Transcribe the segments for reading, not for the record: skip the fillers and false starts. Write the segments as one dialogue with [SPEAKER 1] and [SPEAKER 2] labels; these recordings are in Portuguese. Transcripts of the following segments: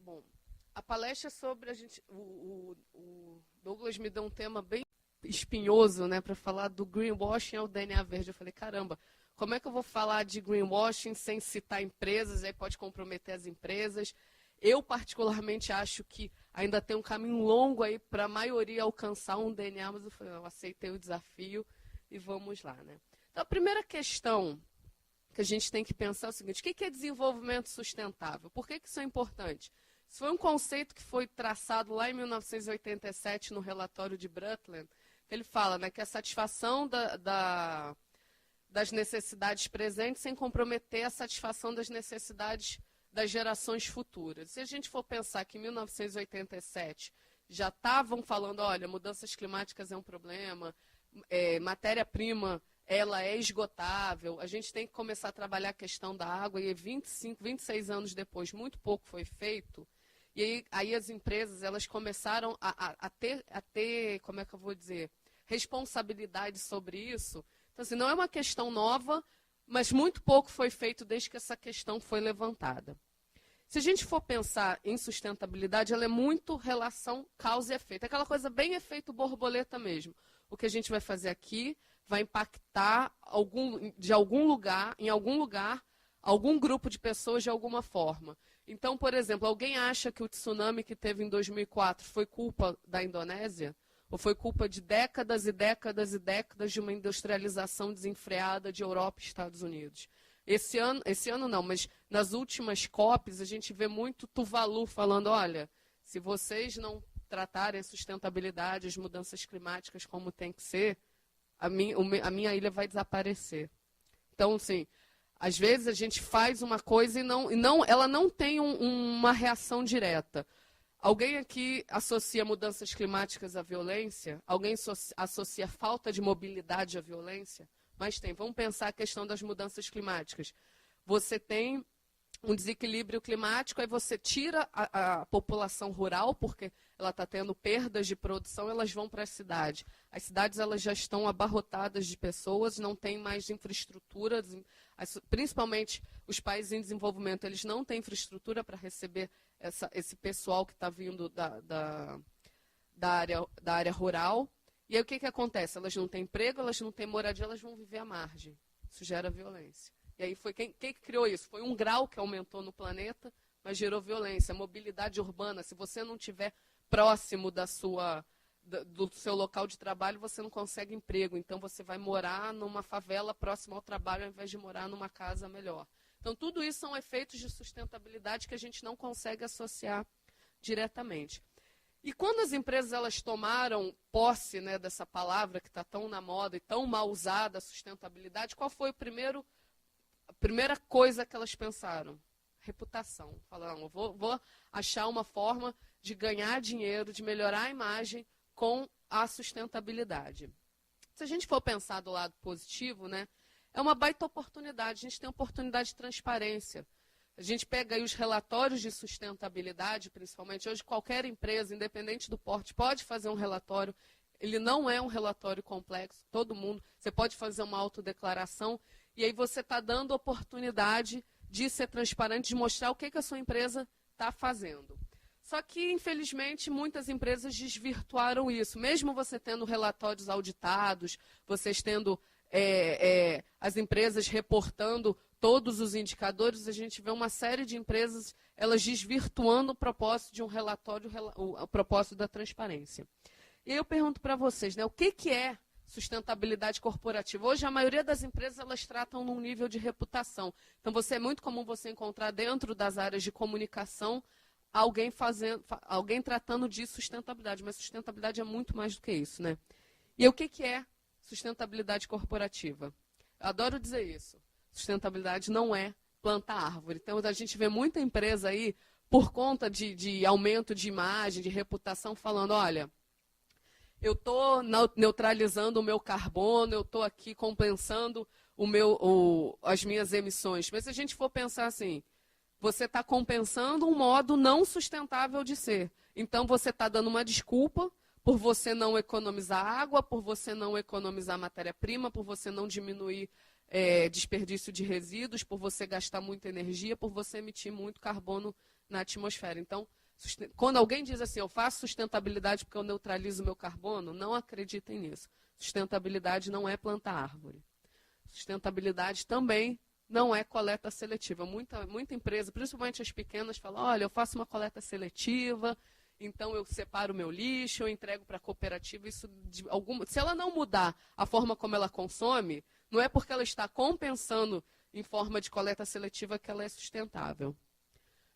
[SPEAKER 1] Bom, a palestra é sobre o Douglas me deu um tema bem espinhoso, né, para falar do greenwashing ao DNA verde. Eu falei, caramba, como é que eu vou falar de greenwashing sem citar empresas? Aí pode comprometer as empresas. Eu, particularmente, acho que ainda tem um caminho longo aí para a maioria alcançar um DNA, mas eu falei, eu aceitei o desafio e vamos lá, né? Então, a primeira questão que a gente tem que pensar é o seguinte: o que é desenvolvimento sustentável? Por que isso é importante? Isso foi um conceito que foi traçado lá em 1987 no relatório de Brundtland. Ele fala, né, que a satisfação das necessidades presentes sem comprometer a satisfação das necessidades das gerações futuras. Se a gente for pensar que em 1987 já estavam falando, olha, mudanças climáticas é um problema, matéria-prima ela é esgotável, a gente tem que começar a trabalhar a questão da água, e 25, 26 anos depois, muito pouco foi feito, e aí as empresas elas começaram a ter, como é que eu vou dizer, responsabilidade sobre isso. Então, assim, não é uma questão nova, mas muito pouco foi feito desde que essa questão foi levantada. Se a gente for pensar em sustentabilidade, ela é muito relação causa e efeito. É aquela coisa bem efeito borboleta mesmo. O que a gente vai fazer aqui vai impactar em algum lugar, algum grupo de pessoas de alguma forma. Então, por exemplo, alguém acha que o tsunami que teve em 2004 foi culpa da Indonésia? Ou foi culpa de décadas e décadas e décadas de uma industrialização desenfreada de Europa e Estados Unidos? Esse ano não, mas nas últimas COPs a gente vê muito Tuvalu falando, olha, se vocês não tratarem a sustentabilidade, as mudanças climáticas como tem que ser, a minha ilha vai desaparecer. Então, assim, às vezes a gente faz uma coisa e ela não tem uma reação direta. Alguém aqui associa mudanças climáticas à violência? Alguém associa falta de mobilidade à violência? Mas tem. Vamos pensar a questão das mudanças climáticas. Você tem um desequilíbrio climático, aí você tira a população rural, porque ela está tendo perdas de produção, elas vão para a cidade. As cidades elas já estão abarrotadas de pessoas, não tem mais infraestrutura, principalmente os países em desenvolvimento, eles não têm infraestrutura para receber esse pessoal que está vindo da área rural. E aí o que acontece? Elas não têm emprego, elas não têm moradia, elas vão viver à margem. Isso gera violência. E aí foi quem criou isso? Foi um grau que aumentou no planeta, mas gerou violência. Mobilidade urbana, se você não estiver próximo do seu local de trabalho, você não consegue emprego. Então você vai morar numa favela próxima ao trabalho, ao invés de morar numa casa melhor. Então tudo isso são efeitos de sustentabilidade que a gente não consegue associar diretamente. E quando as empresas elas tomaram posse, né, dessa palavra que está tão na moda e tão mal usada, sustentabilidade, qual foi a primeira coisa que elas pensaram? Reputação. Falaram, vou achar uma forma de ganhar dinheiro, de melhorar a imagem com a sustentabilidade. Se a gente for pensar do lado positivo, né, é uma baita oportunidade. A gente tem oportunidade de transparência. A gente pega aí os relatórios de sustentabilidade, principalmente. Hoje, qualquer empresa, independente do porte, pode fazer um relatório. Ele não é um relatório complexo, todo mundo. Você pode fazer uma autodeclaração e aí você está dando oportunidade de ser transparente, de mostrar o que a sua empresa está fazendo. Só que, infelizmente, muitas empresas desvirtuaram isso. Mesmo você tendo relatórios auditados, vocês tendo as empresas reportando todos os indicadores, a gente vê uma série de empresas elas desvirtuando o propósito de um relatório, o propósito da transparência. E eu pergunto para vocês, né, o que é sustentabilidade corporativa? Hoje, a maioria das empresas elas tratam num nível de reputação. Então, é muito comum você encontrar dentro das áreas de comunicação alguém tratando de sustentabilidade, mas sustentabilidade é muito mais do que isso, né? E o que é sustentabilidade corporativa? Eu adoro dizer isso. Sustentabilidade não é plantar árvore. Então, a gente vê muita empresa aí, por conta de aumento de imagem, de reputação, falando, olha, eu estou neutralizando o meu carbono, eu estou aqui compensando as minhas emissões. Mas se a gente for pensar assim, você está compensando um modo não sustentável de ser. Então, você está dando uma desculpa por você não economizar água, por você não economizar matéria-prima, por você não diminuir desperdício de resíduos, por você gastar muita energia, por você emitir muito carbono na atmosfera. Então, quando alguém diz assim, eu faço sustentabilidade porque eu neutralizo o meu carbono, não acreditem nisso. Sustentabilidade não é plantar árvore. Sustentabilidade também não é coleta seletiva. Muita empresa, principalmente as pequenas, falam, olha, eu faço uma coleta seletiva, então eu separo o meu lixo, eu entrego para a cooperativa. Se ela não mudar a forma como ela consome, não é porque ela está compensando em forma de coleta seletiva que ela é sustentável.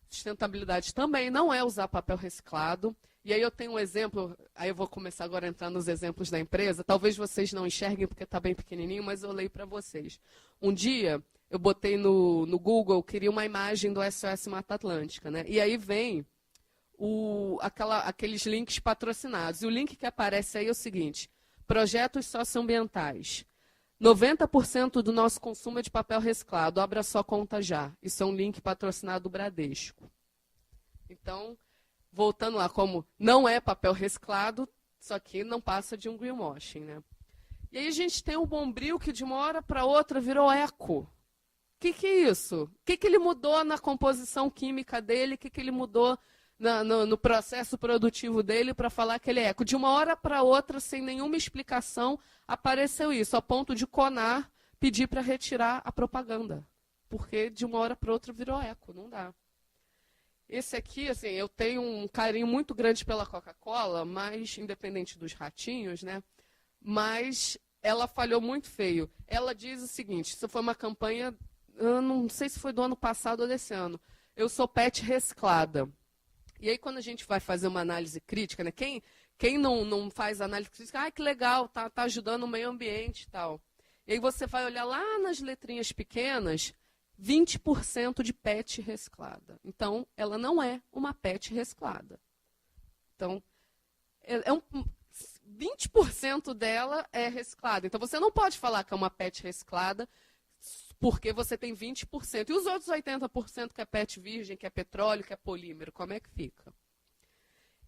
[SPEAKER 1] Sustentabilidade também não é usar papel reciclado. E aí eu tenho um exemplo, aí eu vou começar agora a entrar nos exemplos da empresa. Talvez vocês não enxerguem porque está bem pequenininho, mas eu leio para vocês. Um dia eu botei no Google, eu queria uma imagem do SOS Mata Atlântica, né? E aí vem aqueles links patrocinados. E o link que aparece aí é o seguinte, projetos socioambientais. 90% do nosso consumo é de papel reciclado, abra sua conta já. Isso é um link patrocinado do Bradesco. Então, voltando lá, como não é papel reciclado, só que não passa de um greenwashing, né? E aí a gente tem o Bombril que de uma hora para outra virou eco. O que é isso? O que ele mudou na composição química dele? O que ele mudou no processo produtivo dele para falar que ele é eco? De uma hora para outra, sem nenhuma explicação, apareceu isso, a ponto de Conar pedir para retirar a propaganda. Porque de uma hora para outra virou eco, não dá. Esse aqui, assim, eu tenho um carinho muito grande pela Coca-Cola, mas, independente dos ratinhos, né? Mas ela falhou muito feio. Ela diz o seguinte, isso foi uma campanha, eu não sei se foi do ano passado ou desse ano, eu sou PET reciclada. E aí, quando a gente vai fazer uma análise crítica, né? Quem não faz análise crítica, que legal, tá ajudando o meio ambiente e tal. E aí você vai olhar lá nas letrinhas pequenas, 20% de PET reciclada. Então, ela não é uma PET reciclada. Então, 20% dela é reciclada. Então, você não pode falar que é uma PET reciclada porque você tem 20%. E os outros 80% que é PET virgem, que é petróleo, que é polímero, como é que fica?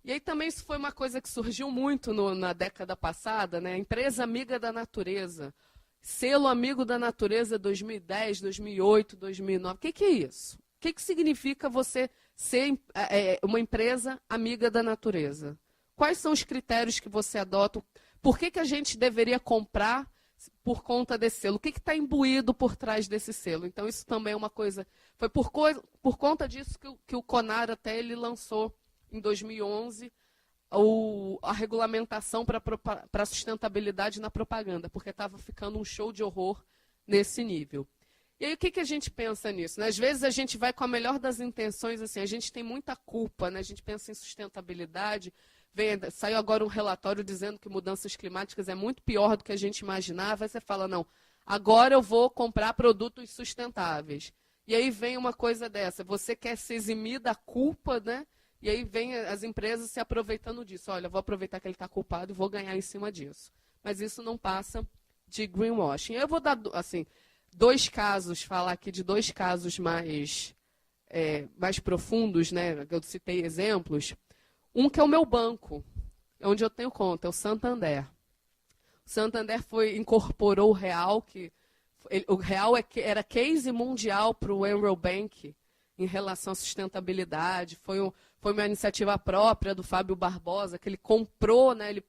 [SPEAKER 1] E aí também isso foi uma coisa que surgiu muito na década passada, né? Empresa amiga da natureza. Selo amigo da natureza 2010, 2008, 2009. O que é isso? O que significa você ser uma empresa amiga da natureza? Quais são os critérios que você adota? Por que a gente deveria comprar por conta desse selo? O que está imbuído por trás desse selo? Então, isso também é uma coisa... Foi por conta disso que o Conar até ele lançou, em 2011, a regulamentação para a sustentabilidade na propaganda, porque estava ficando um show de horror nesse nível. E aí, o que a gente pensa nisso? Né? Às vezes, a gente vai com a melhor das intenções, assim, a gente tem muita culpa, né? A gente pensa em sustentabilidade. Saiu agora um relatório dizendo que mudanças climáticas é muito pior do que a gente imaginava. Aí você fala, não, agora eu vou comprar produtos sustentáveis. E aí vem uma coisa dessa, você quer se eximir da culpa, né? E aí vem as empresas se aproveitando disso. Olha, vou aproveitar que ele está culpado e vou ganhar em cima disso. Mas isso não passa de greenwashing. Eu vou dar, assim, falar aqui de dois casos mais profundos, né? Eu citei exemplos. Um que é o meu banco, onde eu tenho conta, é o Santander. O Santander incorporou o real, o real era case mundial para o Eurobank em relação à sustentabilidade. Foi uma iniciativa própria do Fábio Barbosa, que ele comprou, né? Ele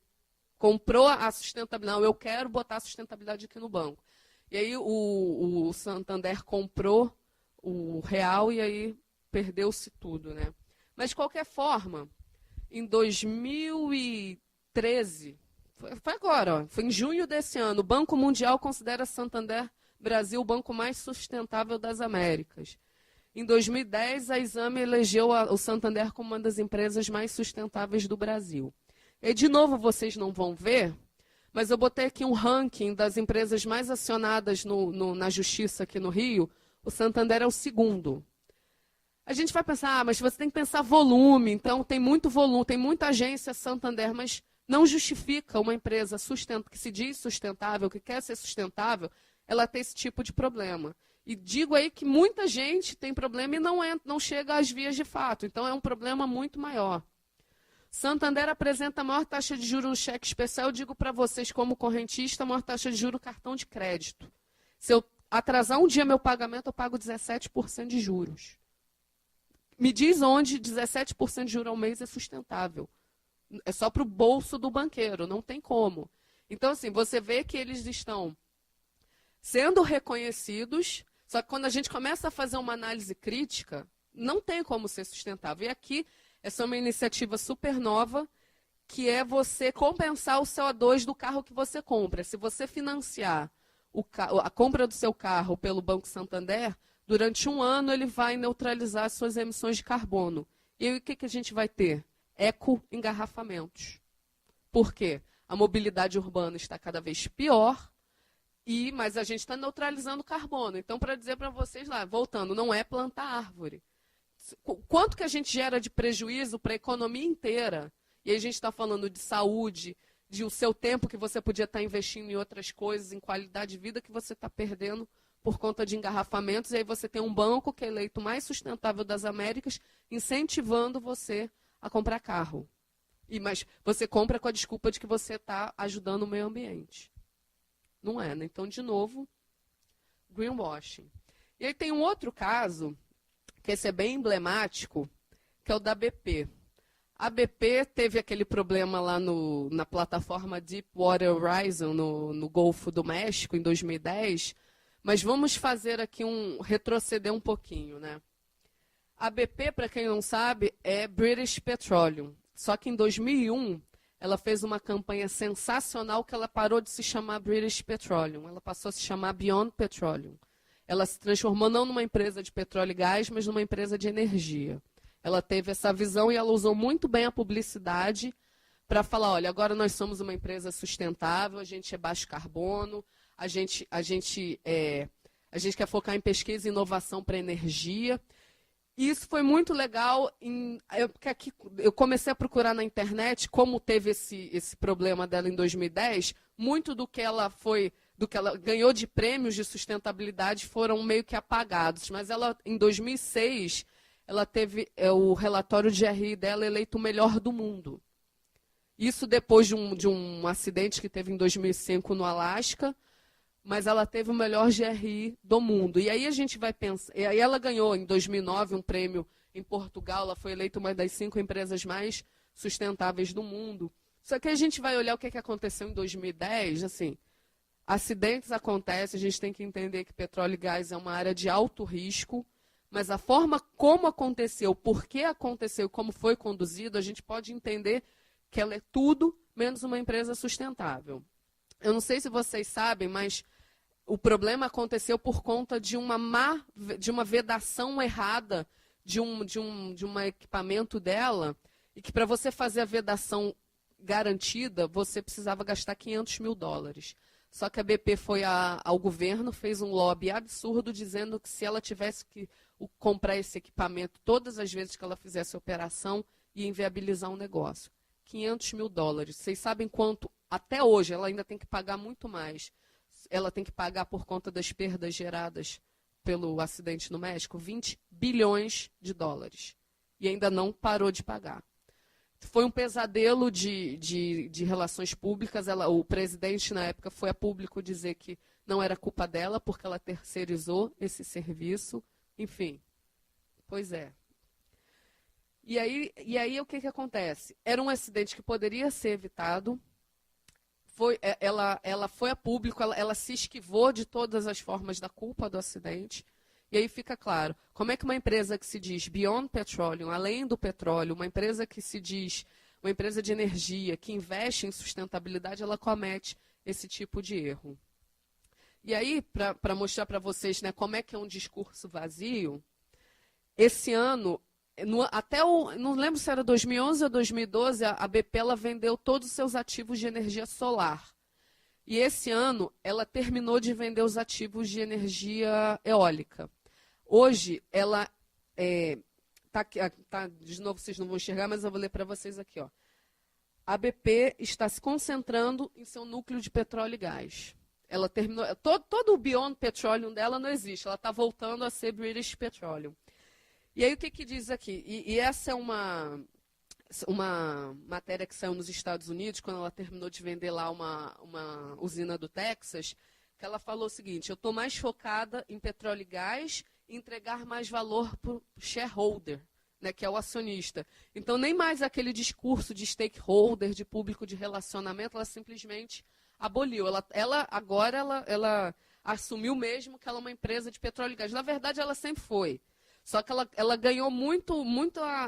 [SPEAKER 1] comprou a sustentabilidade. Não, eu quero botar a sustentabilidade aqui no banco. E aí o Santander comprou o real e aí perdeu-se tudo, né? Mas, de qualquer forma, em 2013, foi agora, ó, foi em junho desse ano, o Banco Mundial considera Santander Brasil o banco mais sustentável das Américas. Em 2010, a Exame elegeu o Santander como uma das empresas mais sustentáveis do Brasil. E, de novo, vocês não vão ver, mas eu botei aqui um ranking das empresas mais acionadas na Justiça aqui no Rio. O Santander é o segundo. A gente vai pensar, mas você tem que pensar volume, então tem muito volume, tem muita agência Santander, mas não justifica uma empresa que se diz sustentável, que quer ser sustentável, ela ter esse tipo de problema. E digo aí que muita gente tem problema e não chega às vias de fato, então é um problema muito maior. Santander apresenta a maior taxa de juros no cheque especial, eu digo para vocês como correntista, a maior taxa de juros no cartão de crédito. Se eu atrasar um dia meu pagamento, eu pago 17% de juros. Me diz onde 17% de juros ao mês é sustentável. É só para o bolso do banqueiro, não tem como. Então, assim, você vê que eles estão sendo reconhecidos, só que quando a gente começa a fazer uma análise crítica, não tem como ser sustentável. E aqui, essa é uma iniciativa super nova, que é você compensar o CO2 do carro que você compra. Se você financiar a compra do seu carro pelo Banco Santander, durante um ano ele vai neutralizar as suas emissões de carbono. E aí o que a gente vai ter? Eco-engarrafamentos. Por quê? A mobilidade urbana está cada vez pior, mas a gente está neutralizando carbono. Então, para dizer para vocês lá, voltando, não é plantar árvore. Quanto que a gente gera de prejuízo para a economia inteira? E aí a gente está falando de saúde, de o seu tempo que você podia estar investindo em outras coisas, em qualidade de vida que você está perdendo por conta de engarrafamentos. E aí você tem um banco que é eleito mais sustentável das Américas, incentivando você a comprar carro. Mas você compra com a desculpa de que você está ajudando o meio ambiente. Não é, né? Então, de novo, greenwashing. E aí tem um outro caso, que esse é bem emblemático, que é o da BP. A BP teve aquele problema lá na plataforma Deepwater Horizon, no Golfo do México, em 2010, mas vamos fazer aqui retroceder um pouquinho, né? A BP, para quem não sabe, é British Petroleum. Só que em 2001, ela fez uma campanha sensacional que ela parou de se chamar British Petroleum. Ela passou a se chamar Beyond Petroleum. Ela se transformou não numa empresa de petróleo e gás, mas numa empresa de energia. Ela teve essa visão e ela usou muito bem a publicidade para falar, olha, agora nós somos uma empresa sustentável, a gente é baixo carbono, a gente quer focar em pesquisa e inovação para energia. E isso foi muito legal. Eu comecei a procurar na internet como teve esse problema dela em 2010. Muito do que ela ganhou de prêmios de sustentabilidade foram meio que apagados. Mas ela, em 2006, ela teve o relatório de GRI dela eleito o melhor do mundo. Isso depois de um acidente que teve em 2005 no Alasca. Mas ela teve o melhor GRI do mundo. E aí a gente vai pensar... E aí ela ganhou, em 2009, um prêmio em Portugal. Ela foi eleita uma das 5 empresas mais sustentáveis do mundo. Só que a gente vai olhar o que aconteceu em 2010. Assim, acidentes acontecem, a gente tem que entender que petróleo e gás é uma área de alto risco. Mas a forma como aconteceu, por que aconteceu, como foi conduzido, a gente pode entender que ela é tudo menos uma empresa sustentável. Eu não sei se vocês sabem, mas o problema aconteceu por conta de uma vedação errada de um equipamento dela, e que para você fazer a vedação garantida, você precisava gastar $500 mil. Só que a BP foi ao governo, fez um lobby absurdo, dizendo que se ela tivesse que comprar esse equipamento todas as vezes que ela fizesse a operação, ia inviabilizar um negócio. $500 mil. Vocês sabem quanto, até hoje, ela ainda tem que pagar muito mais. Ela tem que pagar por conta das perdas geradas pelo acidente no México, $20 bilhões. E ainda não parou de pagar. Foi um pesadelo de relações públicas. O presidente, na época, foi a público dizer que não era culpa dela, porque ela terceirizou esse serviço. Enfim, pois é. E aí o que acontece? Era um acidente que poderia ser evitado. Ela foi a público, ela se esquivou de todas as formas da culpa do acidente. E aí fica claro, como é que uma empresa que se diz Beyond Petroleum, além do petróleo, uma empresa que se diz uma empresa de energia, que investe em sustentabilidade, ela comete esse tipo de erro. E aí, para mostrar para vocês, né, como é que é um discurso vazio, esse ano, não lembro se era 2011 ou 2012, a BP ela vendeu todos os seus ativos de energia solar. E esse ano, ela terminou de vender os ativos de energia eólica. Hoje, ela de novo, vocês não vão enxergar, mas eu vou ler para vocês aqui. Ó. A BP está se concentrando em seu núcleo de petróleo e gás. Ela terminou, todo o Beyond Petroleum dela não existe, ela está voltando a ser British Petroleum. E aí o que diz aqui? E essa é uma matéria que saiu nos Estados Unidos, quando ela terminou de vender lá uma usina do Texas, que ela falou o seguinte: eu estou mais focada em petróleo e gás e entregar mais valor para o shareholder. né, que é o acionista. Então, nem mais aquele discurso de stakeholder, de público de relacionamento, ela simplesmente aboliu. Ela assumiu mesmo que ela é uma empresa de petróleo e gás. Na verdade, ela sempre foi. Só que ela ganhou muita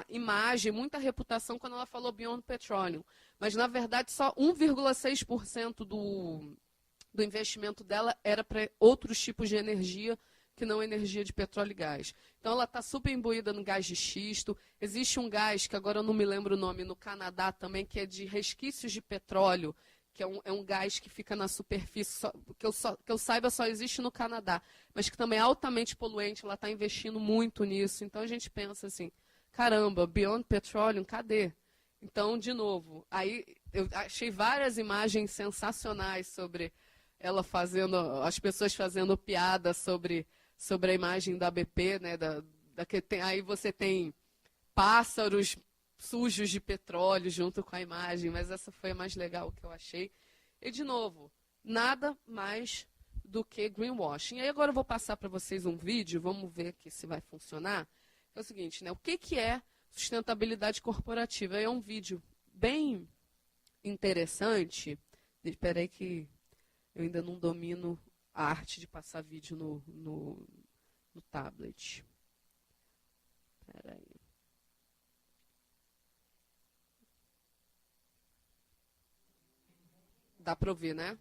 [SPEAKER 1] imagem, muita reputação quando ela falou Beyond Petroleum. Mas, na verdade, só 1,6% do investimento dela era para outros tipos de energia que não energia de petróleo e gás. Então, ela está super imbuída no gás de xisto. Existe um gás, que agora eu não me lembro o nome, no Canadá também, que é de resquícios de petróleo, que é um gás que fica na superfície, que eu saiba só existe no Canadá, mas que também é altamente poluente, ela está investindo muito nisso. Então, a gente pensa assim, caramba, Beyond Petroleum, cadê? Então, de novo, aí eu achei várias imagens sensacionais sobre ela fazendo, as pessoas fazendo piada sobre a imagem da BP, né? Aí você tem pássaros sujos de petróleo junto com a imagem, mas essa foi a mais legal que eu achei. E, de novo, nada mais do que greenwashing. Aí agora eu vou passar para vocês um vídeo, vamos ver aqui se vai funcionar. É o seguinte, né? O que é sustentabilidade corporativa? É um vídeo bem interessante. Espera aí que eu ainda não domino a arte de passar vídeo no tablet. Espera aí. Dá para ouvir, né?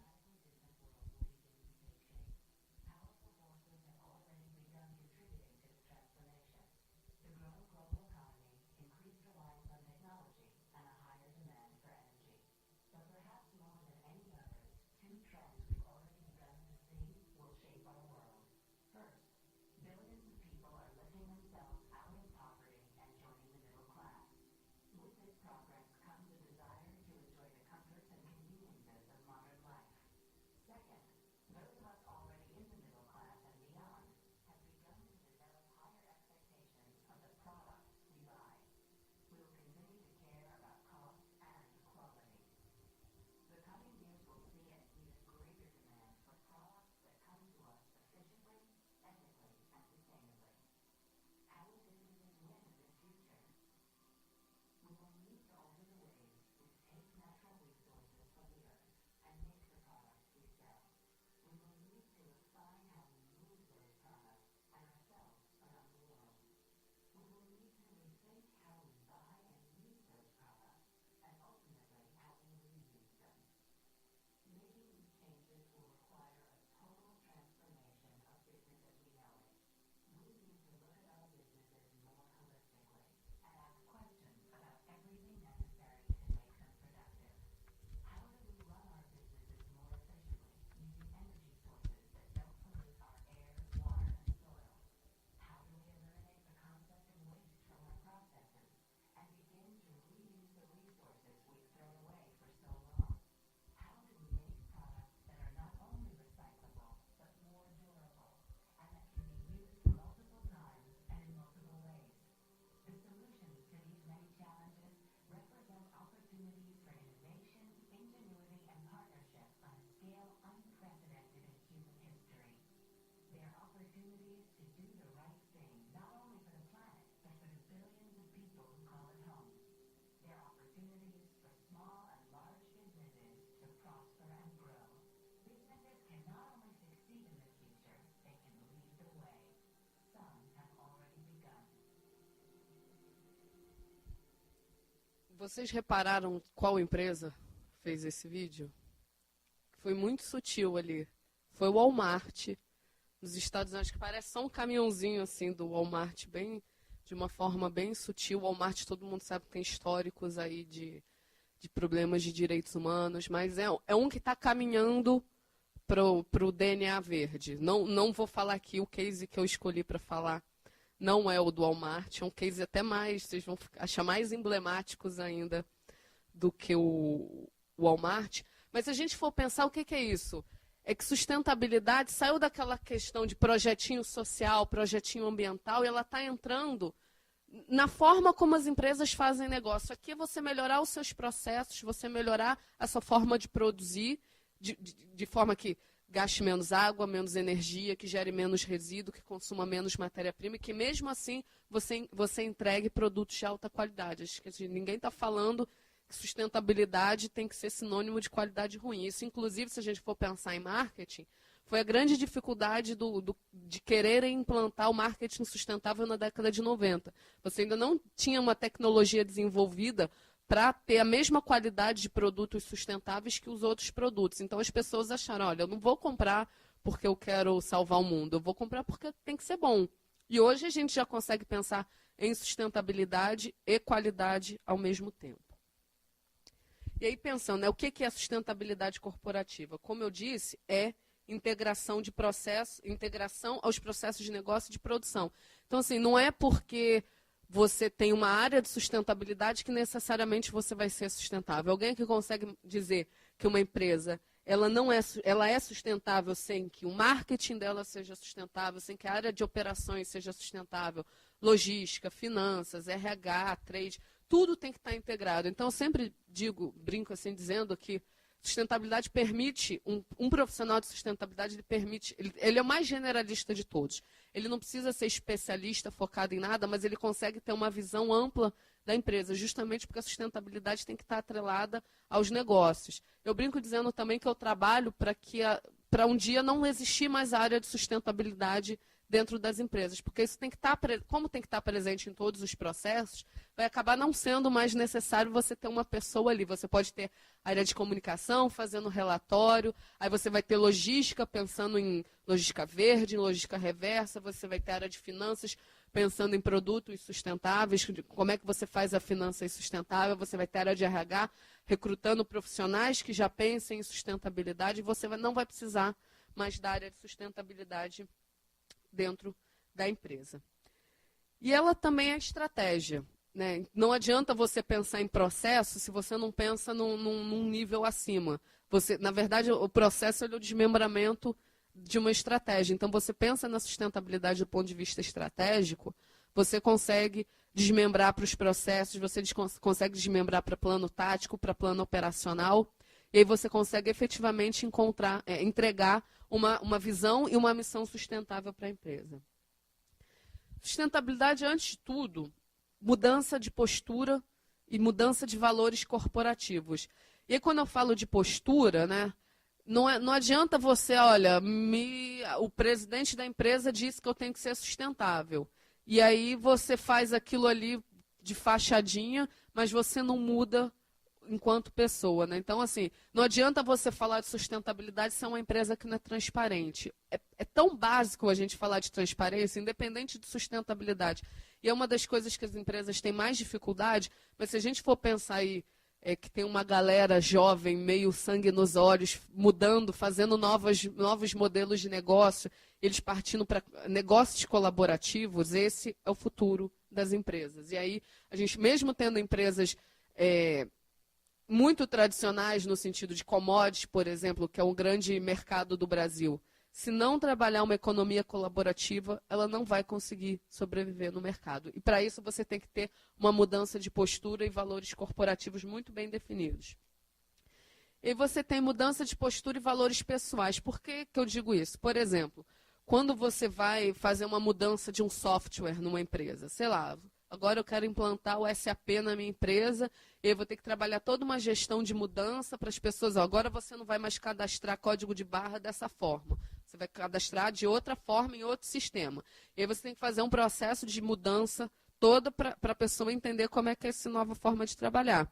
[SPEAKER 1] Vocês repararam qual empresa fez esse vídeo? Foi muito sutil ali. Foi o Walmart, nos Estados Unidos, que parece só um caminhãozinho assim do Walmart, de uma forma bem sutil. O Walmart, todo mundo sabe que tem históricos aí de problemas de direitos humanos, mas é um que está caminhando para o DNA verde. Não vou falar aqui o case que eu escolhi para falar. Não é o do Walmart, é um case até mais, vocês vão achar mais emblemáticos ainda do que o Walmart. Mas se a gente for pensar, o que é isso? É que sustentabilidade saiu daquela questão de projetinho social, projetinho ambiental, e ela está entrando na forma como as empresas fazem negócio. Aqui é você melhorar os seus processos, você melhorar a sua forma de produzir, de forma que gaste menos água, menos energia, que gere menos resíduo, que consuma menos matéria-prima e que mesmo assim você entregue produtos de alta qualidade. Acho que ninguém está falando que sustentabilidade tem que ser sinônimo de qualidade ruim. Isso, inclusive, se a gente for pensar em marketing, foi a grande dificuldade de quererem implantar o marketing sustentável na década de 90. Você ainda não tinha uma tecnologia desenvolvida para ter a mesma qualidade de produtos sustentáveis que os outros produtos. Então as pessoas acharam, olha, eu não vou comprar porque eu quero salvar o mundo, eu vou comprar porque tem que ser bom. E hoje a gente já consegue pensar em sustentabilidade e qualidade ao mesmo tempo. E aí pensando, né, o que é sustentabilidade corporativa? Como eu disse, é integração de processo, integração aos processos de negócio e de produção. Então, assim, não é porque você tem uma área de sustentabilidade que necessariamente você vai ser sustentável. Alguém que consegue dizer que uma empresa ela é sustentável sem que o marketing dela seja sustentável, sem que a área de operações seja sustentável, logística, finanças, RH, trade, tudo tem que estar integrado. Então, eu sempre brinco assim, dizendo que sustentabilidade permite, um profissional de sustentabilidade, ele é o mais generalista de todos. Ele não precisa ser especialista, focado em nada, mas ele consegue ter uma visão ampla da empresa, justamente porque a sustentabilidade tem que estar atrelada aos negócios. Eu brinco dizendo também que eu trabalho para um dia não existir mais a área de sustentabilidade dentro das empresas, porque isso tem que estar, como tem que estar presente em todos os processos, vai acabar não sendo mais necessário você ter uma pessoa ali. Você pode ter área de comunicação fazendo relatório, aí você vai ter logística pensando em logística verde, em logística reversa, você vai ter área de finanças pensando em produtos sustentáveis, como é que você faz a finança sustentável, você vai ter área de RH recrutando profissionais que já pensem em sustentabilidade, e você não vai precisar mais da área de sustentabilidade dentro da empresa. E ela também é estratégia, né? Não adianta você pensar em processo se você não pensa num nível acima. Na verdade, o processo é o desmembramento de uma estratégia. Então, você pensa na sustentabilidade do ponto de vista estratégico, você consegue desmembrar para os processos, você consegue desmembrar para plano tático, para plano operacional, e aí você consegue efetivamente entregar uma visão e uma missão sustentável para a empresa. Sustentabilidade, antes de tudo, mudança de postura e mudança de valores corporativos. E aí, quando eu falo de postura, né, não adianta você, olha, o presidente da empresa disse que eu tenho que ser sustentável. E aí você faz aquilo ali de fachadinha, mas você não muda enquanto pessoa, né? Então, assim, não adianta você falar de sustentabilidade se é uma empresa que não é transparente. É tão básico a gente falar de transparência, independente de sustentabilidade. E é uma das coisas que as empresas têm mais dificuldade, mas se a gente for pensar aí que tem uma galera jovem, meio sangue nos olhos, mudando, fazendo novos modelos de negócio, eles partindo para negócios colaborativos, esse é o futuro das empresas. E aí, a gente, mesmo tendo empresas muito tradicionais no sentido de commodities, por exemplo, que é um grande mercado do Brasil, se não trabalhar uma economia colaborativa, ela não vai conseguir sobreviver no mercado. E para isso você tem que ter uma mudança de postura e valores corporativos muito bem definidos. E você tem mudança de postura e valores pessoais. Por que eu digo isso? Por exemplo, quando você vai fazer uma mudança de um software numa empresa, sei lá, agora eu quero implantar o SAP na minha empresa, e eu vou ter que trabalhar toda uma gestão de mudança para as pessoas. Agora você não vai mais cadastrar código de barra dessa forma. Você vai cadastrar de outra forma em outro sistema. E aí você tem que fazer um processo de mudança toda para a pessoa entender como é que é essa nova forma de trabalhar.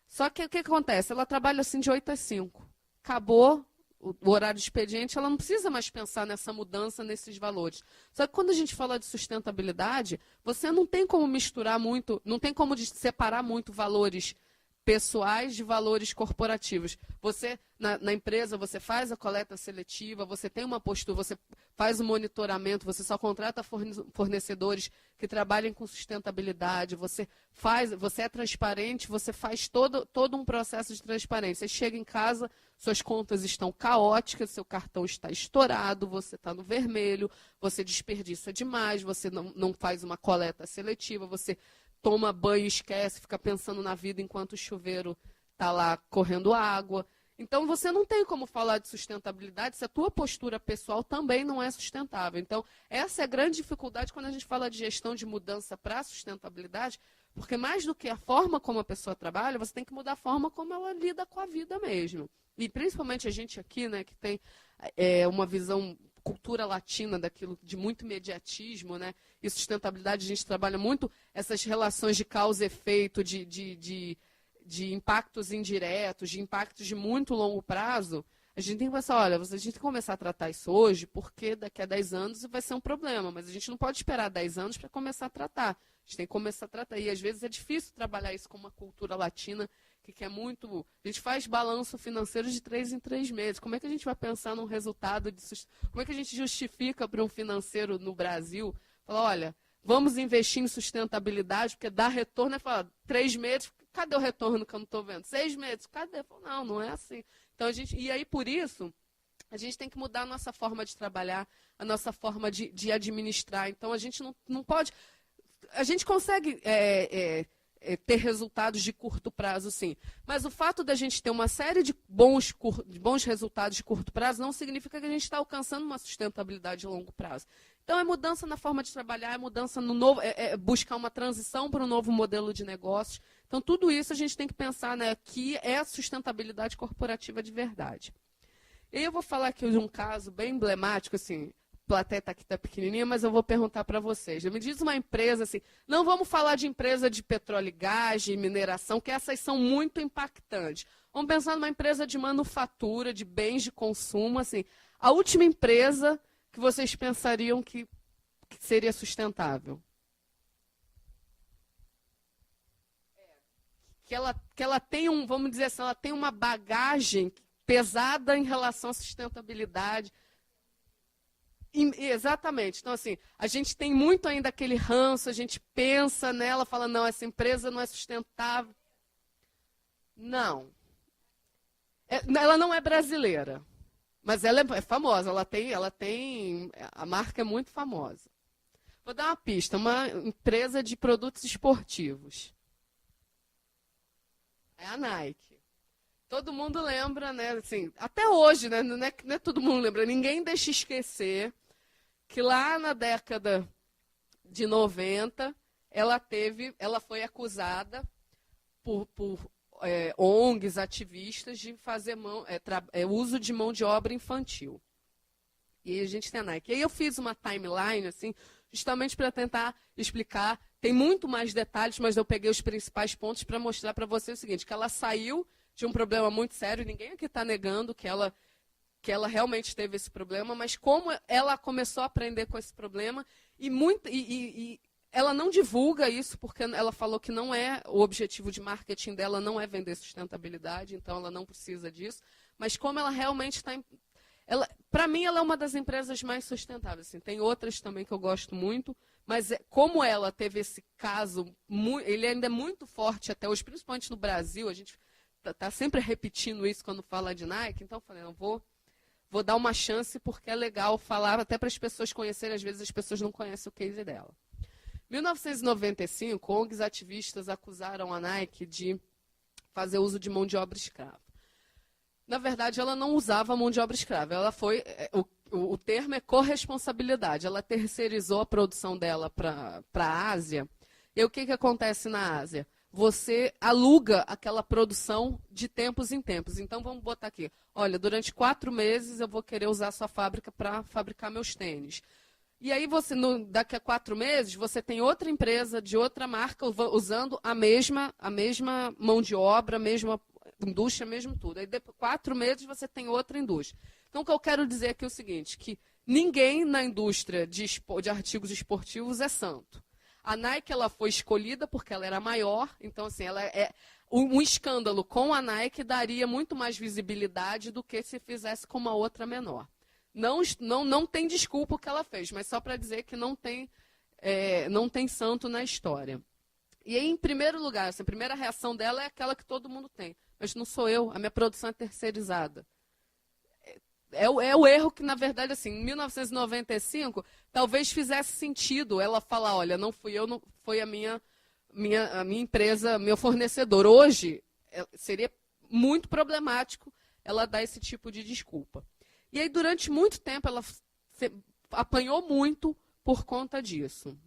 [SPEAKER 1] Só que o que acontece? Ela trabalha assim de 8 às 5. Acabou o horário de expediente, ela não precisa mais pensar nessa mudança, nesses valores. Só que quando a gente fala de sustentabilidade, você não tem como misturar muito, não tem como separar muito valores pessoais de valores corporativos. Você, na empresa, você faz a coleta seletiva, você tem uma postura, você faz o monitoramento, você só contrata fornecedores que trabalhem com sustentabilidade, você é transparente, você faz todo um processo de transparência. Você chega em casa, suas contas estão caóticas, seu cartão está estourado, você está no vermelho, você desperdiça demais, você não faz uma coleta seletiva, você toma banho e esquece, fica pensando na vida enquanto o chuveiro está lá correndo água. Então, você não tem como falar de sustentabilidade se a tua postura pessoal também não é sustentável. Então, essa é a grande dificuldade quando a gente fala de gestão de mudança para a sustentabilidade, porque mais do que a forma como a pessoa trabalha, você tem que mudar a forma como ela lida com a vida mesmo. E principalmente a gente aqui, né, que tem uma visão, cultura latina daquilo de muito imediatismo, né, e sustentabilidade, a gente trabalha muito essas relações de causa e efeito, de impactos indiretos, de impactos de muito longo prazo. A gente tem que pensar, olha, a gente tem que começar a tratar isso hoje, porque daqui a 10 anos vai ser um problema, mas a gente não pode esperar 10 anos para começar a tratar. A gente tem que começar a tratar. E às vezes é difícil trabalhar isso com uma cultura latina que quer muito. A gente faz balanço financeiro de 3 em 3 meses. Como é que a gente vai pensar num resultado como é que a gente justifica para um financeiro no Brasil? Falar, olha, vamos investir em sustentabilidade, porque dá retorno, é falar, 3 meses, cadê o retorno que eu não estou vendo? 6 meses, cadê? Não, não é assim. Então, e aí, por isso, a gente tem que mudar a nossa forma de trabalhar, a nossa forma de administrar. Então, a gente não pode. A gente consegue ter resultados de curto prazo, sim. Mas o fato da gente ter uma série de bons resultados de curto prazo não significa que a gente está alcançando uma sustentabilidade de longo prazo. Então, é mudança na forma de trabalhar, é mudança no novo, buscar uma transição para um novo modelo de negócios. Então, tudo isso a gente tem que pensar, né, que é a sustentabilidade corporativa de verdade. E eu vou falar aqui de um caso bem emblemático, assim, a plateia está aqui, está pequenininha, mas eu vou perguntar para vocês. Me diz uma empresa assim, não vamos falar de empresa de petróleo e gás, de mineração, que essas são muito impactantes. Vamos pensar numa empresa de manufatura, de bens de consumo, assim, a última empresa que vocês pensariam que seria sustentável. Que ela tem vamos dizer assim, ela tem uma bagagem pesada em relação à sustentabilidade. Exatamente. Então, assim, a gente tem muito ainda aquele ranço, a gente pensa nela, fala, não, essa empresa não é sustentável. Não. Ela não é brasileira, mas ela é famosa, a marca é muito famosa. Vou dar uma pista, uma empresa de produtos esportivos. É a Nike. Todo mundo lembra, né? Assim, até hoje, né? Não é todo mundo lembra. Ninguém deixa esquecer que lá na década de 90, ela foi acusada por ONGs, ativistas, de fazer uso de mão de obra infantil. E a gente tem a Nike. E aí eu fiz uma timeline, assim, justamente para tentar explicar. Tem muito mais detalhes, mas eu peguei os principais pontos para mostrar para você o seguinte, que ela saiu de um problema muito sério, ninguém aqui está negando que ela realmente teve esse problema, mas como ela começou a aprender com esse problema, e ela não divulga isso, porque ela falou que não é o objetivo de marketing dela, não é vender sustentabilidade, então ela não precisa disso, mas como ela realmente está... Para mim, ela é uma das empresas mais sustentáveis. Assim, tem outras também que eu gosto muito, mas como ela teve esse caso, ele ainda é muito forte até hoje, principalmente no Brasil, a gente está sempre repetindo isso quando fala de Nike, então eu falei, não, vou dar uma chance porque é legal falar até para as pessoas conhecerem, às vezes as pessoas não conhecem o case dela. Em 1995, ONGs ativistas acusaram a Nike de fazer uso de mão de obra escrava. Na verdade, ela não usava mão de obra escrava. O termo é corresponsabilidade. Ela terceirizou a produção dela para a Ásia. E o que acontece na Ásia? Você aluga aquela produção de tempos em tempos. Então, vamos botar aqui. Olha, durante 4 meses eu vou querer usar a sua fábrica para fabricar meus tênis. E aí, daqui a 4 meses, você tem outra empresa de outra marca usando a mesma mão de obra, a mesma indústria, mesmo tudo. Aí, depois, 4 meses, você tem outra indústria. Então, o que eu quero dizer aqui é o seguinte, que ninguém na indústria de artigos esportivos é santo. A Nike ela foi escolhida porque ela era maior, então, assim, um escândalo com a Nike daria muito mais visibilidade do que se fizesse com uma outra menor. Não tem desculpa o que ela fez, mas só para dizer que não tem santo na história. E aí, em primeiro lugar, assim, a primeira reação dela é aquela que todo mundo tem. Mas não sou eu, a minha produção é terceirizada. É o erro que, na verdade, assim, em 1995, talvez fizesse sentido ela falar, olha, não fui eu, não foi a minha empresa, meu fornecedor. Hoje, seria muito problemático ela dá esse tipo de desculpa. E aí, durante muito tempo, ela apanhou muito por conta disso.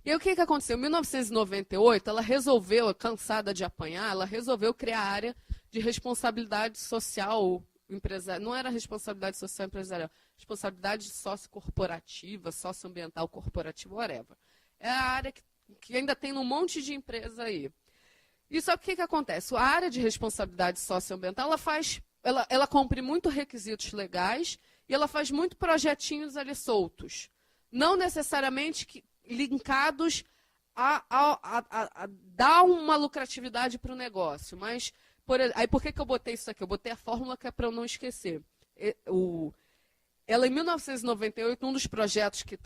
[SPEAKER 1] E aí, o que aconteceu? Em 1998, ela resolveu, cansada de apanhar, ela resolveu criar a área de responsabilidade social empresarial. Não era responsabilidade social empresarial, responsabilidade sociocorporativa, socioambiental corporativa, whatever. É a área que ainda tem um monte de empresa aí. E só que o que acontece? A área de responsabilidade socioambiental, ela cumpre muito requisitos legais e ela faz muito projetinhos ali soltos. Não necessariamente linkados a dar uma lucratividade para o negócio. Mas, aí por que eu botei isso aqui? Eu botei a fórmula que é para eu não esquecer. Ela, em 1998, um dos projetos que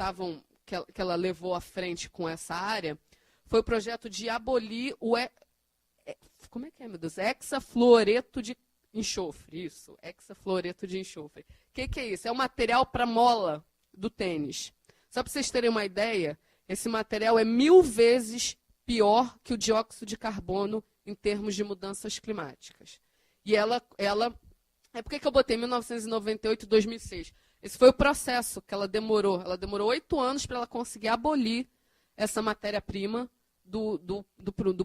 [SPEAKER 1] ela levou à frente com essa área foi o projeto de abolir como é que é, meu Deus? Hexafluoreto de enxofre. Isso, hexafluoreto de enxofre. O que é isso? É o material para mola do tênis. Só para vocês terem uma ideia, esse material é 1000 vezes pior que o dióxido de carbono em termos de mudanças climáticas. E por que eu botei 1998 e 2006? Esse foi o processo que ela demorou. Ela demorou 8 anos para ela conseguir abolir essa matéria-prima do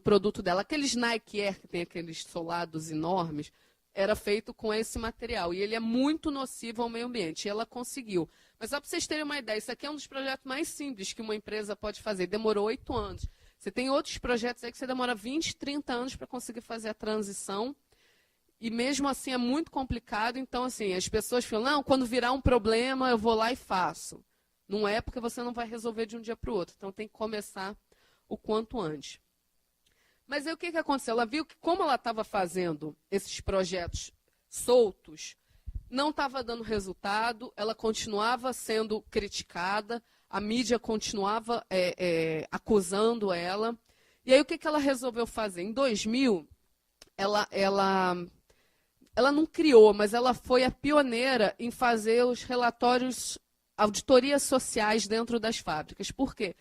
[SPEAKER 1] produto dela. Aqueles Nike Air, que tem aqueles solados enormes, era feito com esse material. E ele é muito nocivo ao meio ambiente. E ela conseguiu. Mas só para vocês terem uma ideia, isso aqui é um dos projetos mais simples que uma empresa pode fazer. Demorou 8 anos. Você tem outros projetos aí que você demora 20, 30 anos para conseguir fazer a transição. E mesmo assim é muito complicado. Então, assim, as pessoas falam, não, quando virar um problema, eu vou lá e faço. Não é porque você não vai resolver de um dia para o outro. Então, tem que começar o quanto antes. Mas aí o que aconteceu? Ela viu que como ela estava fazendo esses projetos soltos, não estava dando resultado, ela continuava sendo criticada, a mídia continuava acusando ela. E aí o que ela resolveu fazer? Em 2000, ela não criou, mas ela foi a pioneira em fazer os relatórios, auditorias sociais dentro das fábricas. Por quê?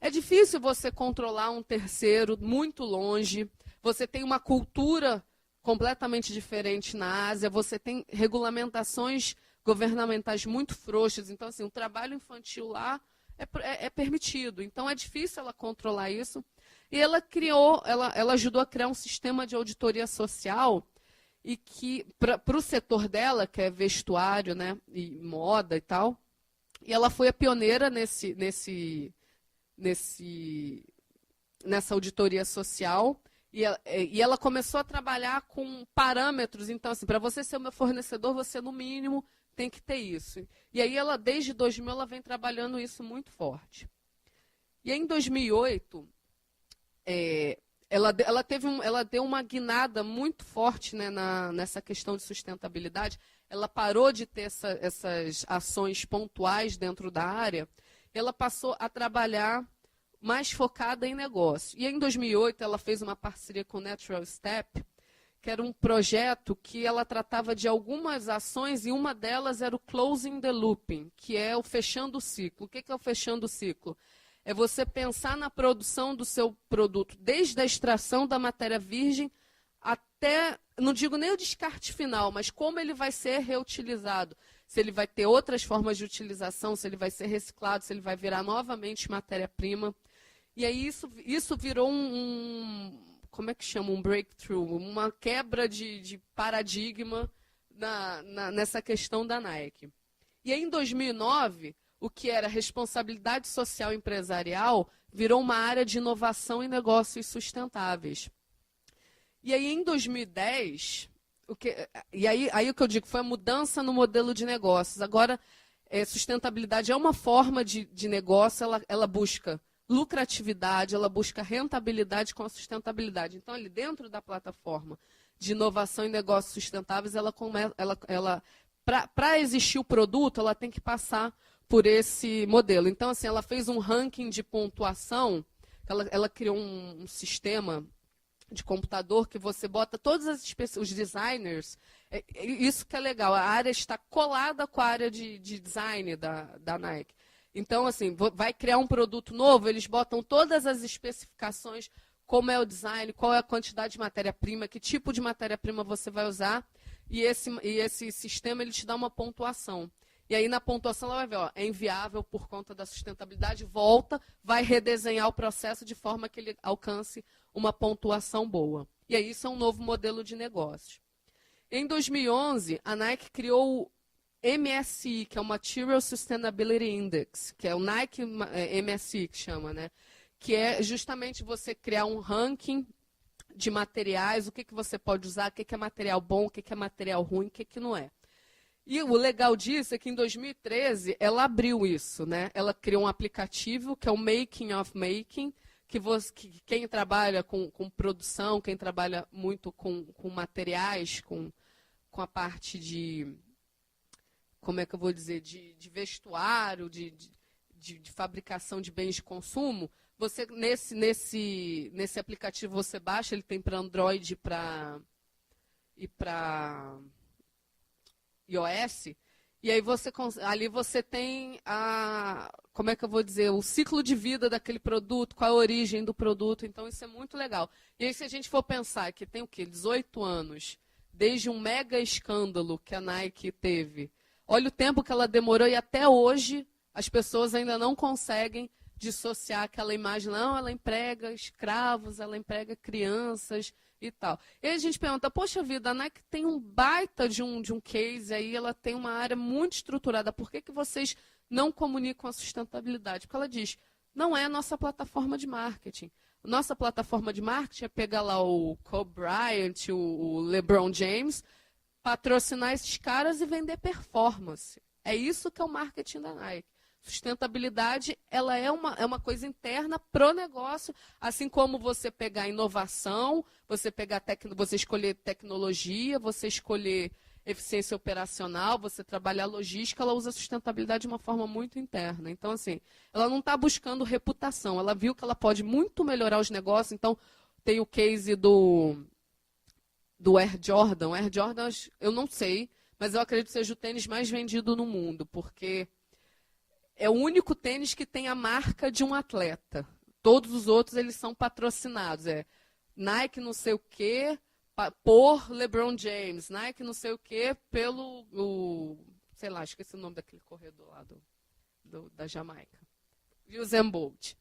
[SPEAKER 1] É difícil você controlar um terceiro muito longe, você tem uma cultura completamente diferente na Ásia, você tem regulamentações governamentais muito frouxas, então assim, o trabalho infantil lá é permitido, então é difícil ela controlar isso. E ela ajudou a criar um sistema de auditoria social e que, para o setor dela, que é vestuário, né, e moda e tal, e ela foi a pioneira nessa auditoria social, e ela começou a trabalhar com parâmetros. Então, assim, para você ser o meu fornecedor, você, no mínimo, tem que ter isso. E aí, desde 2000, ela vem trabalhando isso muito forte. E aí, em 2008, ela deu uma guinada muito forte, né, nessa questão de sustentabilidade. Ela parou de ter essas ações pontuais dentro da área. Ela passou a trabalhar mais focada em negócio. E em 2008, ela fez uma parceria com o Natural Step, que era um projeto que ela tratava de algumas ações, e uma delas era o Closing the Looping, que é o fechando o ciclo. O que é o fechando o ciclo? É você pensar na produção do seu produto, desde a extração da matéria virgem até, não digo nem o descarte final, mas como ele vai ser reutilizado. Se ele vai ter outras formas de utilização, se ele vai ser reciclado, se ele vai virar novamente matéria-prima. E aí isso virou como é que chama? Um breakthrough, uma quebra de paradigma nessa questão da Nike. E aí, em 2009, o que era responsabilidade social empresarial virou uma área de inovação e negócios sustentáveis. E aí, em 2010... aí o que eu digo foi a mudança no modelo de negócios. Agora, sustentabilidade é uma forma de negócio, ela busca lucratividade, ela busca rentabilidade com a sustentabilidade. Então, ali dentro da plataforma de inovação e negócios sustentáveis, para existir o produto, ela tem que passar por esse modelo. Então, assim, ela fez um ranking de pontuação, ela criou um sistema de computador que você bota todos os designers. Isso que é legal, a área está colada com a área de design da Nike. Então, assim, vai criar um produto novo, eles botam todas as especificações, como é o design, qual é a quantidade de matéria-prima, que tipo de matéria-prima você vai usar. e esse sistema ele te dá uma pontuação. E aí na pontuação ela vai ver, ó, é inviável por conta da sustentabilidade, volta, vai redesenhar o processo de forma que ele alcance uma pontuação boa. E aí isso é um novo modelo de negócio. Em 2011, a Nike criou o MSI, que é o Material Sustainability Index, que é o Nike MSI que chama, né? Que é justamente você criar um ranking de materiais, o que você pode usar, o que é material bom, o que é material ruim, o que não é. E o legal disso é que em 2013 ela abriu isso, né? Ela criou um aplicativo que é o Making of Making, que quem trabalha com produção, quem trabalha muito com materiais, com a parte de, como é que eu vou dizer, de vestuário, de fabricação de bens de consumo, você nesse aplicativo você baixa, ele tem para Android e para iOS, e aí ali você tem como é que eu vou dizer, o ciclo de vida daquele produto, qual a origem do produto, então isso é muito legal. E aí se a gente for pensar que tem o quê? 18 anos, desde um mega escândalo que a Nike teve, olha o tempo que ela demorou e até hoje as pessoas ainda não conseguem dissociar aquela imagem, não, ela emprega escravos, ela emprega crianças e tal. E aí a gente pergunta, poxa vida, a Nike tem um baita de um case aí, ela tem uma área muito estruturada, por que vocês não comunicam a sustentabilidade? Porque ela diz, não é a nossa plataforma de marketing. Nossa plataforma de marketing é pegar lá o Kobe Bryant, o LeBron James, patrocinar esses caras e vender performance. É isso que é o marketing da Nike. Sustentabilidade, ela é uma coisa interna pro negócio, assim como você pegar inovação, você escolher tecnologia, você escolher eficiência operacional, você trabalhar logística, ela usa a sustentabilidade de uma forma muito interna. Então, assim, ela não está buscando reputação, ela viu que ela pode muito melhorar os negócios, então tem o case do Air Jordan. O Air Jordan, eu não sei, mas eu acredito que seja o tênis mais vendido no mundo, porque é o único tênis que tem a marca de um atleta. Todos os outros, eles são patrocinados. É Nike não sei o quê, por LeBron James. Nike não sei o quê, sei lá, esqueci o nome daquele corredor lá da Jamaica. Usain Bolt.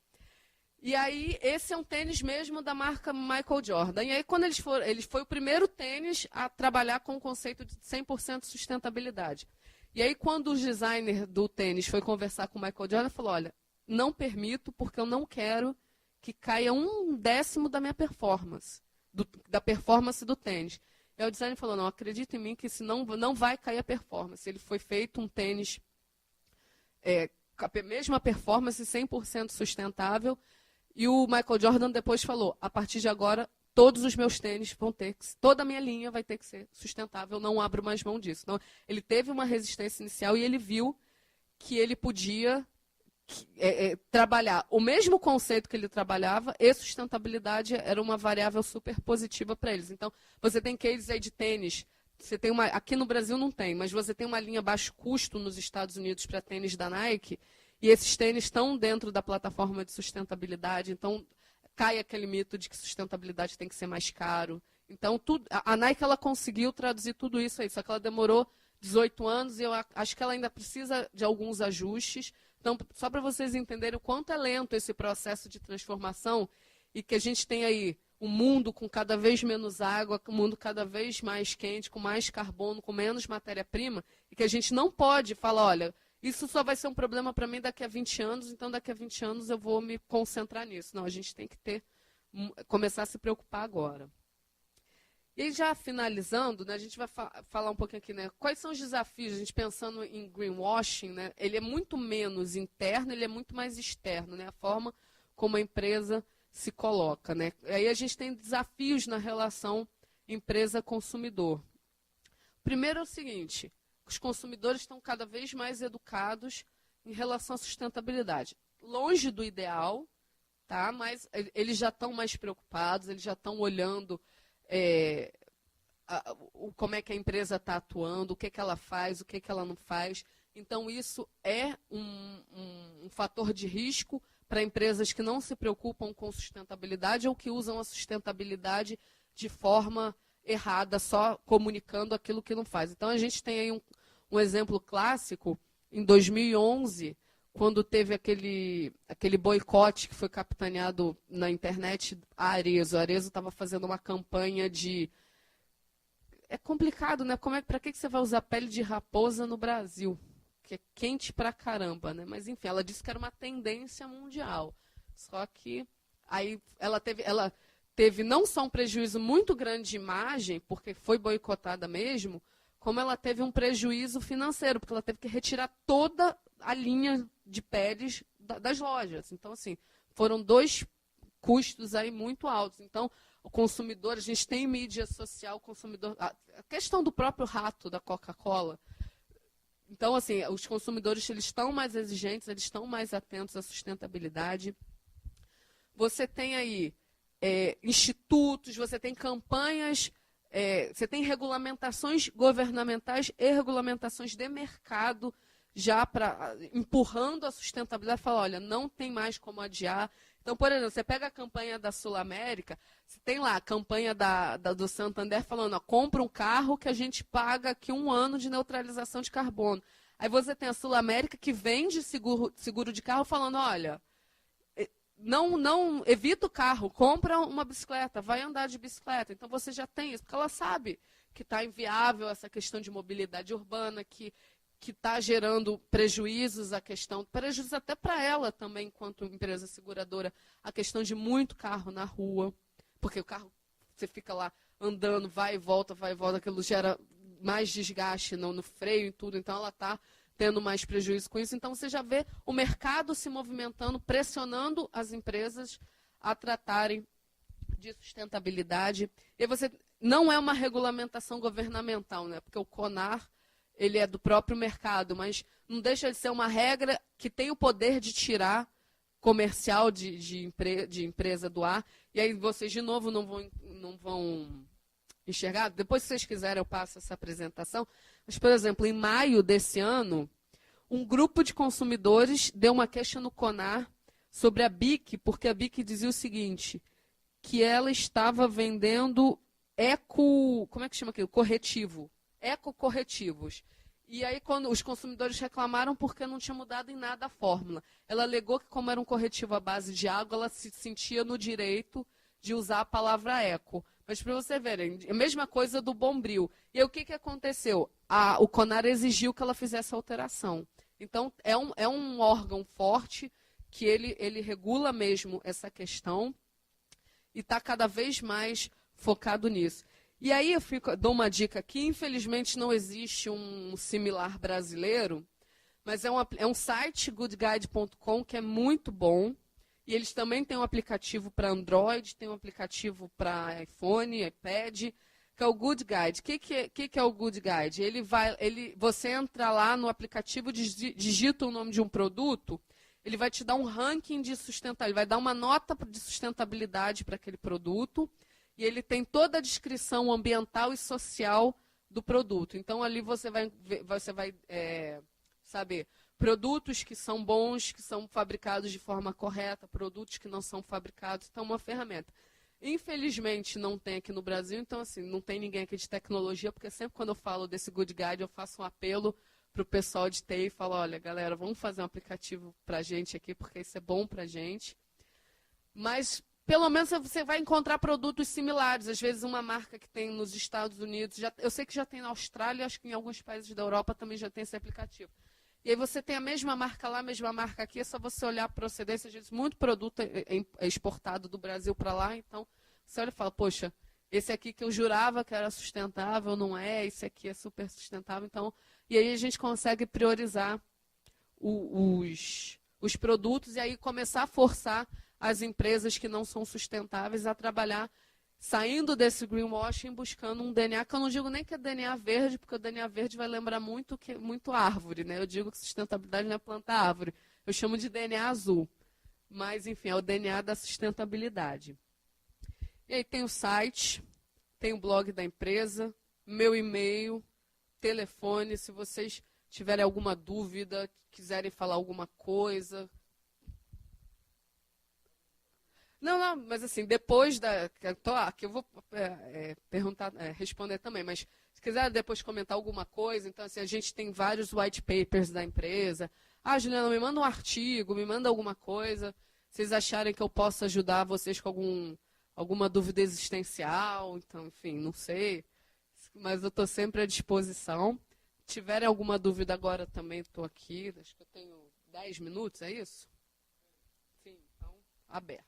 [SPEAKER 1] E aí, esse é um tênis mesmo da marca Michael Jordan. E aí, quando ele foi o primeiro tênis a trabalhar com o conceito de 100% sustentabilidade. E aí, quando o designer do tênis foi conversar com o Michael Jordan, ele falou, olha, não permito porque eu não quero que caia 1/10 da minha performance, da performance do tênis. E aí o designer falou, não, acredita em mim que senão não vai cair a performance. Ele foi feito um tênis com a mesma performance, 100% sustentável. E o Michael Jordan depois falou, a partir de agora, todos os meus tênis vão toda a minha linha vai ter que ser sustentável, não abro mais mão disso. Então, ele teve uma resistência inicial e ele viu que ele podia trabalhar o mesmo conceito que ele trabalhava e sustentabilidade era uma variável super positiva para eles. Então, você tem cases aí de tênis, aqui no Brasil não tem, mas você tem uma linha baixo custo nos Estados Unidos para tênis da Nike, e esses tênis estão dentro da plataforma de sustentabilidade, então cai aquele mito de que sustentabilidade tem que ser mais caro. Então, a Nike ela conseguiu traduzir tudo isso aí, só que ela demorou 18 anos e eu acho que ela ainda precisa de alguns ajustes. Então, só para vocês entenderem o quanto é lento esse processo de transformação e que a gente tem aí um mundo com cada vez menos água, um mundo cada vez mais quente, com mais carbono, com menos matéria-prima, e que a gente não pode falar, olha, isso só vai ser um problema para mim daqui a 20 anos, então daqui a 20 anos eu vou me concentrar nisso. Não, a gente tem que começar a se preocupar agora. E já finalizando, né, a gente vai falar um pouquinho aqui, né, quais são os desafios, a gente pensando em greenwashing, né, ele é muito menos interno, ele é muito mais externo, né, a forma como a empresa se coloca. Né. Aí a gente tem desafios na relação empresa-consumidor. Primeiro é o seguinte, os consumidores estão cada vez mais educados em relação à sustentabilidade. Longe do ideal, tá, mas eles já estão mais preocupados, eles já estão olhando como é que a empresa está atuando, o que ela faz, o que ela não faz. Então, isso é um fator de risco para empresas que não se preocupam com sustentabilidade ou que usam a sustentabilidade de forma errada, só comunicando aquilo que não faz. Então, a gente tem aí um exemplo clássico, em 2011, quando teve aquele boicote que foi capitaneado na internet a Arezzo. A Arezzo estava fazendo uma campanha de... É complicado, né? Para que você vai usar pele de raposa no Brasil? Que é quente pra caramba, né? Mas, enfim, ela disse que era uma tendência mundial. Só que aí ela teve não só um prejuízo muito grande de imagem, porque foi boicotada mesmo, como ela teve um prejuízo financeiro, porque ela teve que retirar toda a linha de peles das lojas. Então, assim, foram 2 custos aí muito altos. Então, o consumidor, a gente tem mídia social, o consumidor... A questão do próprio rato da Coca-Cola. Então, assim, os consumidores, eles estão mais exigentes, eles estão mais atentos à sustentabilidade. Você tem aí institutos, você tem campanhas, você tem regulamentações governamentais e regulamentações de mercado já empurrando a sustentabilidade, fala, olha, não tem mais como adiar. Então, por exemplo, você pega a campanha da Sul América, você tem lá a campanha do Santander falando, ó, compra um carro que a gente paga aqui 1 ano de neutralização de carbono. Aí você tem a Sul América que vende seguro de carro falando, olha, não evita o carro, compra uma bicicleta, vai andar de bicicleta. Então você já tem isso, porque ela sabe que está inviável essa questão de mobilidade urbana, que está gerando prejuízos, prejuízos até para ela também, enquanto empresa seguradora, a questão de muito carro na rua, porque o carro, você fica lá andando, vai e volta, aquilo gera mais desgaste no freio e tudo, então ela está tendo mais prejuízo com isso. Então você já vê o mercado se movimentando, pressionando as empresas a tratarem de sustentabilidade. E você não é uma regulamentação governamental, né? Porque o CONAR, ele é do próprio mercado, mas não deixa de ser uma regra que tem o poder de tirar comercial de empresa do ar. E aí vocês, de novo, não vão enxergar. Depois, se vocês quiserem, eu passo essa apresentação. Mas, por exemplo, em maio desse ano, um grupo de consumidores deu uma queixa no CONAR sobre a BIC, porque a BIC dizia o seguinte, que ela estava vendendo como é que chama aquilo? Ecocorretivos. E aí, quando os consumidores reclamaram porque não tinha mudado em nada a fórmula. Ela alegou que, como era um corretivo à base de água, ela se sentia no direito de usar a palavra eco. Mas, para você verem, a mesma coisa do Bombril. E aí, o que aconteceu? O CONAR exigiu que ela fizesse a alteração. Então, é um órgão forte que ele regula mesmo essa questão e está cada vez mais focado nisso. E aí dou uma dica aqui, infelizmente não existe um similar brasileiro, mas é um site, goodguide.com, que é muito bom. E eles também têm um aplicativo para Android, tem um aplicativo para iPhone, iPad, que é o Good Guide. O que é o Good Guide? Você entra lá no aplicativo, digita o nome de um produto, ele vai te dar um ranking de sustentabilidade, ele vai dar uma nota de sustentabilidade para aquele produto, e ele tem toda a descrição ambiental e social do produto. Então, ali você vai saber produtos que são bons, que são fabricados de forma correta, produtos que não são fabricados. Então, é uma ferramenta. Infelizmente, não tem aqui no Brasil, então, assim, não tem ninguém aqui de tecnologia, porque sempre quando eu falo desse Good Guide, eu faço um apelo para o pessoal de TI e falo, olha, galera, vamos fazer um aplicativo para a gente aqui, porque isso é bom para a gente. Mas, pelo menos, você vai encontrar produtos similares. Às vezes, uma marca que tem nos Estados Unidos, eu sei que já tem na Austrália, acho que em alguns países da Europa também já tem esse aplicativo. E aí você tem a mesma marca lá, a mesma marca aqui, é só você olhar a procedência. Às vezes, muito produto é exportado do Brasil para lá, então você olha e fala, poxa, esse aqui que eu jurava que era sustentável, não é, esse aqui é super sustentável. Então, e aí a gente consegue priorizar os produtos e aí começar a forçar as empresas que não são sustentáveis a trabalhar saindo desse greenwashing, buscando um DNA, que eu não digo nem que é DNA verde, porque o DNA verde vai lembrar muito árvore, né? Eu digo que sustentabilidade não é plantar árvore. Eu chamo de DNA azul. Mas, enfim, é o DNA da sustentabilidade. E aí tem o site, tem o blog da empresa, meu e-mail, telefone, se vocês tiverem alguma dúvida, quiserem falar alguma coisa. Não, mas assim, depois da. Que eu vou perguntar, responder também, mas se quiser depois comentar alguma coisa, então assim, a gente tem vários white papers da empresa. Ah, Juliana, me manda um artigo, me manda alguma coisa. Vocês acharem que eu posso ajudar vocês com alguma dúvida existencial, então, enfim, não sei. Mas eu estou sempre à disposição. Se tiverem alguma dúvida agora também estou aqui. Acho que eu tenho 10 minutos, é isso? Sim, então, aberto.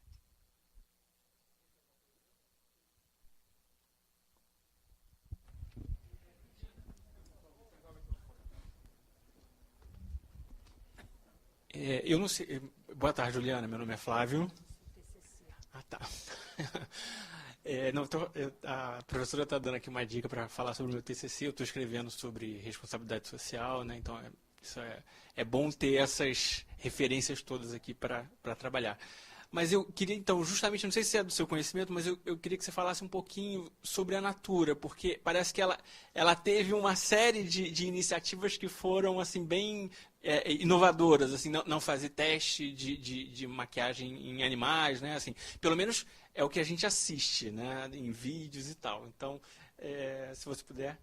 [SPEAKER 2] Eu não sei. Boa tarde, Juliana. Meu nome é Flávio. Ah, tá. Não, a professora está dando aqui uma dica para falar sobre o meu TCC. Eu estou escrevendo sobre responsabilidade social, né? Então, é bom ter essas referências todas aqui para trabalhar. Mas eu queria, então, justamente, não sei se é do seu conhecimento, mas eu queria que você falasse um pouquinho sobre a Natura, porque parece que ela teve uma série de iniciativas que foram, assim, bem inovadoras, assim, não fazer teste de maquiagem em animais, né? Assim, pelo menos é o que a gente assiste, né? Em vídeos e tal. Então, se você puder...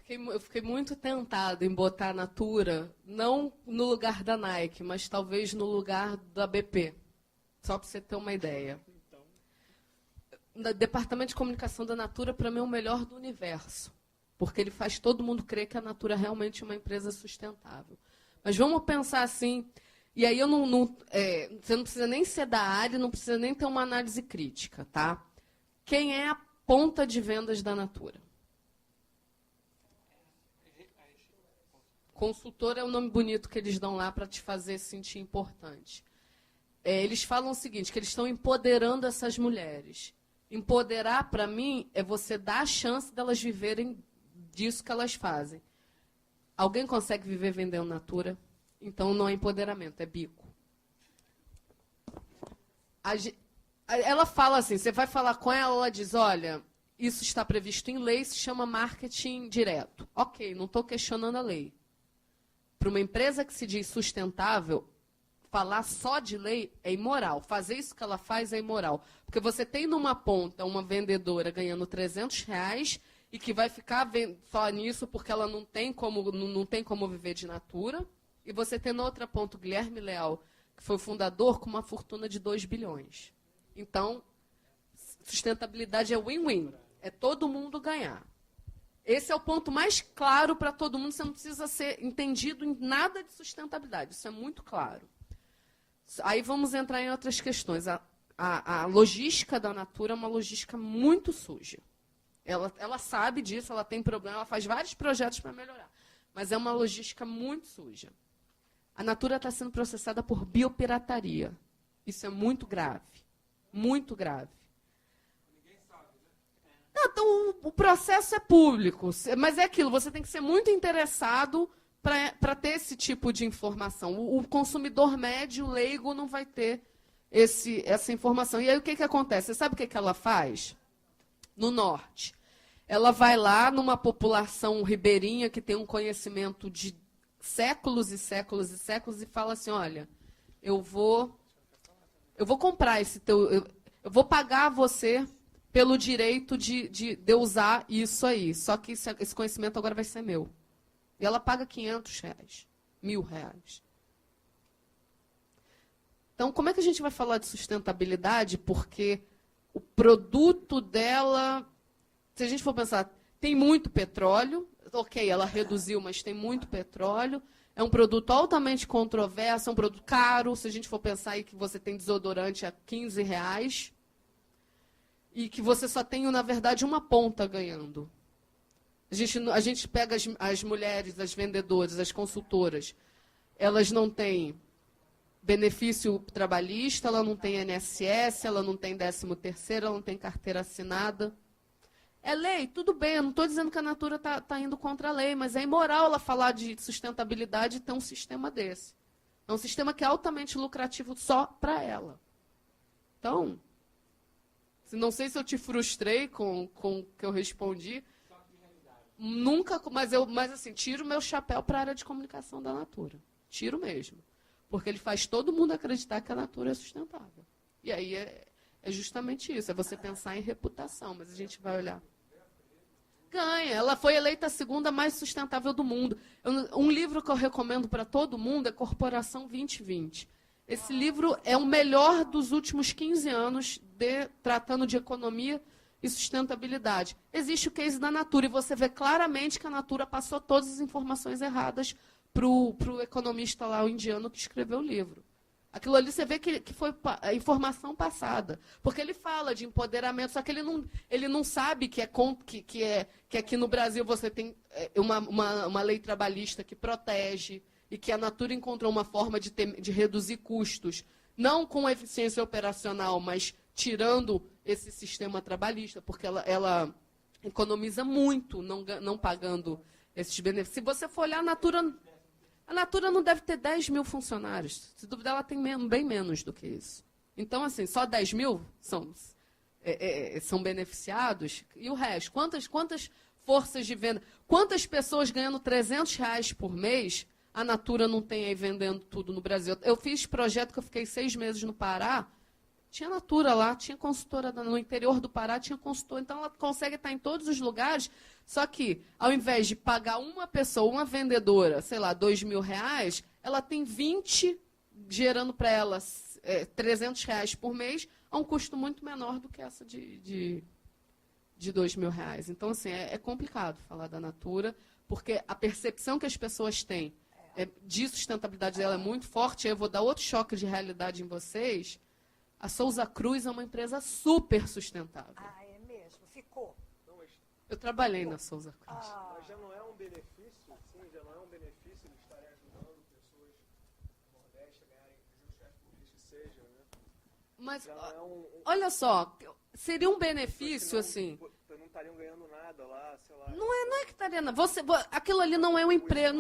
[SPEAKER 1] Eu fiquei muito tentada em botar a Natura, não no lugar da Nike, mas talvez no lugar da BP. Só para você ter uma ideia. O departamento de comunicação da Natura, para mim, é o melhor do universo. Porque ele faz todo mundo crer que a Natura realmente é uma empresa sustentável. Mas vamos pensar assim, e aí você não precisa nem ser da área, não precisa nem ter uma análise crítica, tá? Quem é a ponta de vendas da Natura? Consultor é o nome bonito que eles dão lá para te fazer sentir importante. Eles falam o seguinte, que eles estão empoderando essas mulheres. Empoderar, para mim, é você dar a chance delas viverem disso que elas fazem. Alguém consegue viver vendendo Natura? Então não é empoderamento, é bico. Ela fala assim, você vai falar com ela, ela diz, olha, isso está previsto em lei, se chama marketing direto. Ok, não estou questionando a lei. Para uma empresa que se diz sustentável, falar só de lei é imoral. Fazer isso que ela faz é imoral. Porque você tem numa ponta uma vendedora ganhando R$300 e que vai ficar só nisso porque ela não tem como viver de Natura. E você tem na outra ponta o Guilherme Leal, que foi o fundador, com uma fortuna de 2 bilhões. Então, sustentabilidade é win-win. É todo mundo ganhar. Esse é o ponto mais claro para todo mundo. Você não precisa ser entendido em nada de sustentabilidade. Isso é muito claro. Aí vamos entrar em outras questões. A logística da Natura é uma logística muito suja. Ela sabe disso, ela tem problema, ela faz vários projetos para melhorar. Mas é uma logística muito suja. A Natura está sendo processada por biopirataria. Isso é muito grave. Muito grave.
[SPEAKER 3] Ninguém sabe, né?
[SPEAKER 1] Não, então, o processo é público. Mas é aquilo, você tem que ser muito interessado para ter esse tipo de informação. O consumidor médio, leigo, não vai ter essa informação. E aí o que acontece? Você sabe o que ela faz? No norte. Ela vai lá numa população ribeirinha que tem um conhecimento de séculos e séculos e séculos e fala assim, olha, eu vou comprar esse teu... Eu vou pagar você pelo direito de eu usar isso aí. Só que esse conhecimento agora vai ser meu. E ela paga R$500, R$1.000. Então, como é que a gente vai falar de sustentabilidade? Porque o produto dela, se a gente for pensar, tem muito petróleo. Ok, ela reduziu, mas tem muito petróleo. É um produto altamente controverso, é um produto caro. Se a gente for pensar aí que você tem desodorante a R$15 e que você só tem, na verdade, uma ponta ganhando. A gente pega as mulheres, as vendedoras, as consultoras, elas não têm benefício trabalhista, ela não tem INSS, ela não tem 13º, ela não tem carteira assinada. É lei, tudo bem, eu não estou dizendo que a Natura está indo contra a lei, mas é imoral ela falar de sustentabilidade e ter um sistema desse. É um sistema que é altamente lucrativo só para ela. Então, não sei se eu te frustrei com o que eu respondi. Nunca, mas assim, tiro o meu chapéu para a área de comunicação da Natura. Tiro mesmo. Porque ele faz todo mundo acreditar que a Natura é sustentável. E aí É justamente isso, é você pensar em reputação, mas a gente vai olhar. Ganha, ela foi eleita a segunda mais sustentável do mundo. Um livro que eu recomendo para todo mundo é Corporação 2020. Esse livro é o melhor dos últimos 15 anos tratando de economia e sustentabilidade. Existe o case da Natura, e você vê claramente que a Natura passou todas as informações erradas para o economista lá, o indiano, que escreveu o livro. Aquilo ali você vê que foi a informação passada. Porque ele fala de empoderamento, só que ele não sabe que aqui no Brasil você tem uma lei trabalhista que protege e que a Natura encontrou uma forma de reduzir custos, não com eficiência operacional, mas tirando esse sistema trabalhista, porque ela economiza muito não pagando esses benefícios. Se você for olhar, a Natura não deve ter 10 mil funcionários. Se duvidar, ela tem bem menos do que isso. Então, assim, só 10 mil são beneficiados. E o resto? Quantas forças de venda? Quantas pessoas ganhando R$300 por mês a Natura não tem aí vendendo tudo no Brasil? Eu fiz projeto que eu fiquei 6 meses no Pará. Tinha Natura lá, tinha consultora no interior do Pará, tinha consultora. Então, ela consegue estar em todos os lugares. Só que, ao invés de pagar uma pessoa, uma vendedora, sei lá, R$2.000, ela tem 20 gerando para ela R$300 por mês, a um custo muito menor do que essa de R$2.000. Então, assim, é complicado falar da Natura, porque a percepção que as pessoas têm de sustentabilidade dela é muito forte. Eu vou dar outro choque de realidade em vocês. A Souza Cruz é uma empresa super sustentável.
[SPEAKER 4] Ah, é mesmo? Ficou?
[SPEAKER 1] Eu trabalhei na Souza Cruz.
[SPEAKER 3] Mas já não é um benefício, sim, já não é um benefício eles estarem ajudando pessoas do Nordeste a ganharem R$300 por mês que seja, né?
[SPEAKER 1] Mas,
[SPEAKER 3] Já não é
[SPEAKER 1] olha só, seria um benefício, assim...
[SPEAKER 3] Não estariam ganhando nada lá, sei lá.
[SPEAKER 1] Não é que estaria... Aquilo ali não é um emprego,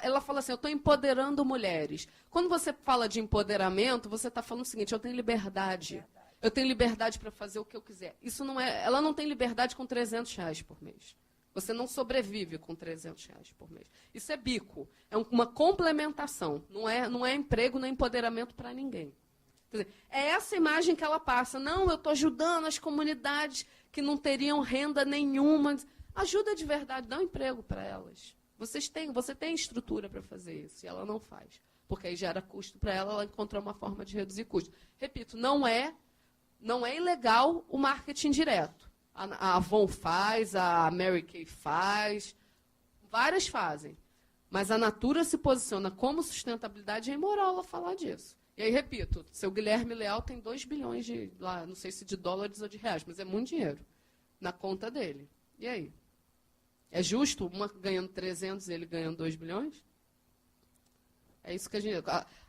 [SPEAKER 1] ela fala assim, eu estou empoderando mulheres. Quando você fala de empoderamento, você está falando o seguinte, eu tenho liberdade. Eu tenho liberdade para fazer o que eu quiser. Isso não é... Ela não tem liberdade com R$300 por mês. Você não sobrevive com R$300 por mês. Isso é bico. É uma complementação. Não é emprego nem empoderamento para ninguém. Quer dizer, é essa imagem que ela passa. Não, eu estou ajudando as comunidades que não teriam renda nenhuma. Ajuda de verdade, dá um emprego para elas. Você tem estrutura para fazer isso, e ela não faz. Porque aí gera custo para ela encontrou uma forma de reduzir custo. Repito, não é ilegal o marketing direto. A Avon faz, a Mary Kay faz, várias fazem. Mas a Natura se posiciona como sustentabilidade, é imoral ela falar disso. E aí, repito, seu Guilherme Leal tem 2 bilhões lá, não sei se de dólares ou de reais, mas é muito dinheiro na conta dele. E aí? É justo uma ganhando 300 e ele ganhando 2 bilhões? É isso que a gente...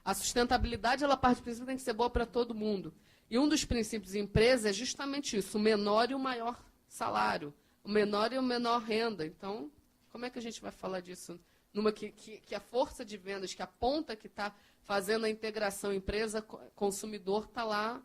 [SPEAKER 1] A sustentabilidade, ela parte do princípio que tem que ser boa para todo mundo. E um dos princípios de empresa é justamente isso, o menor e o maior salário, o menor e o menor renda. Então, como é que a gente vai falar disso? Numa que a força de vendas, que a ponta que está fazendo a integração empresa-consumidor está lá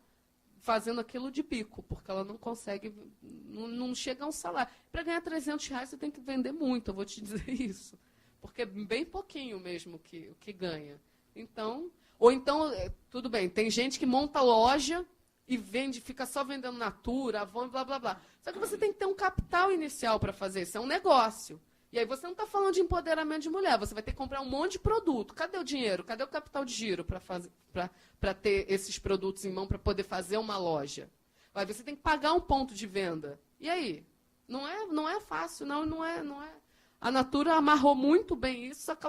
[SPEAKER 1] fazendo aquilo de bico, porque ela não consegue, não chega a um salário. Para ganhar R$300, você tem que vender muito, eu vou te dizer isso. Porque é bem pouquinho mesmo que ganha. Então, ou então, tudo bem, tem gente que monta loja e vende, fica só vendendo Natura, Avon, blá, blá, blá. Só que você tem que ter um capital inicial para fazer isso, é um negócio. E aí você não está falando de empoderamento de mulher, você vai ter que comprar um monte de produto. Cadê o dinheiro? Cadê o capital de giro para ter esses produtos em mão para poder fazer uma loja? Aí você tem que pagar um ponto de venda. E aí? Não é fácil, não é. A Natura amarrou muito bem isso, só que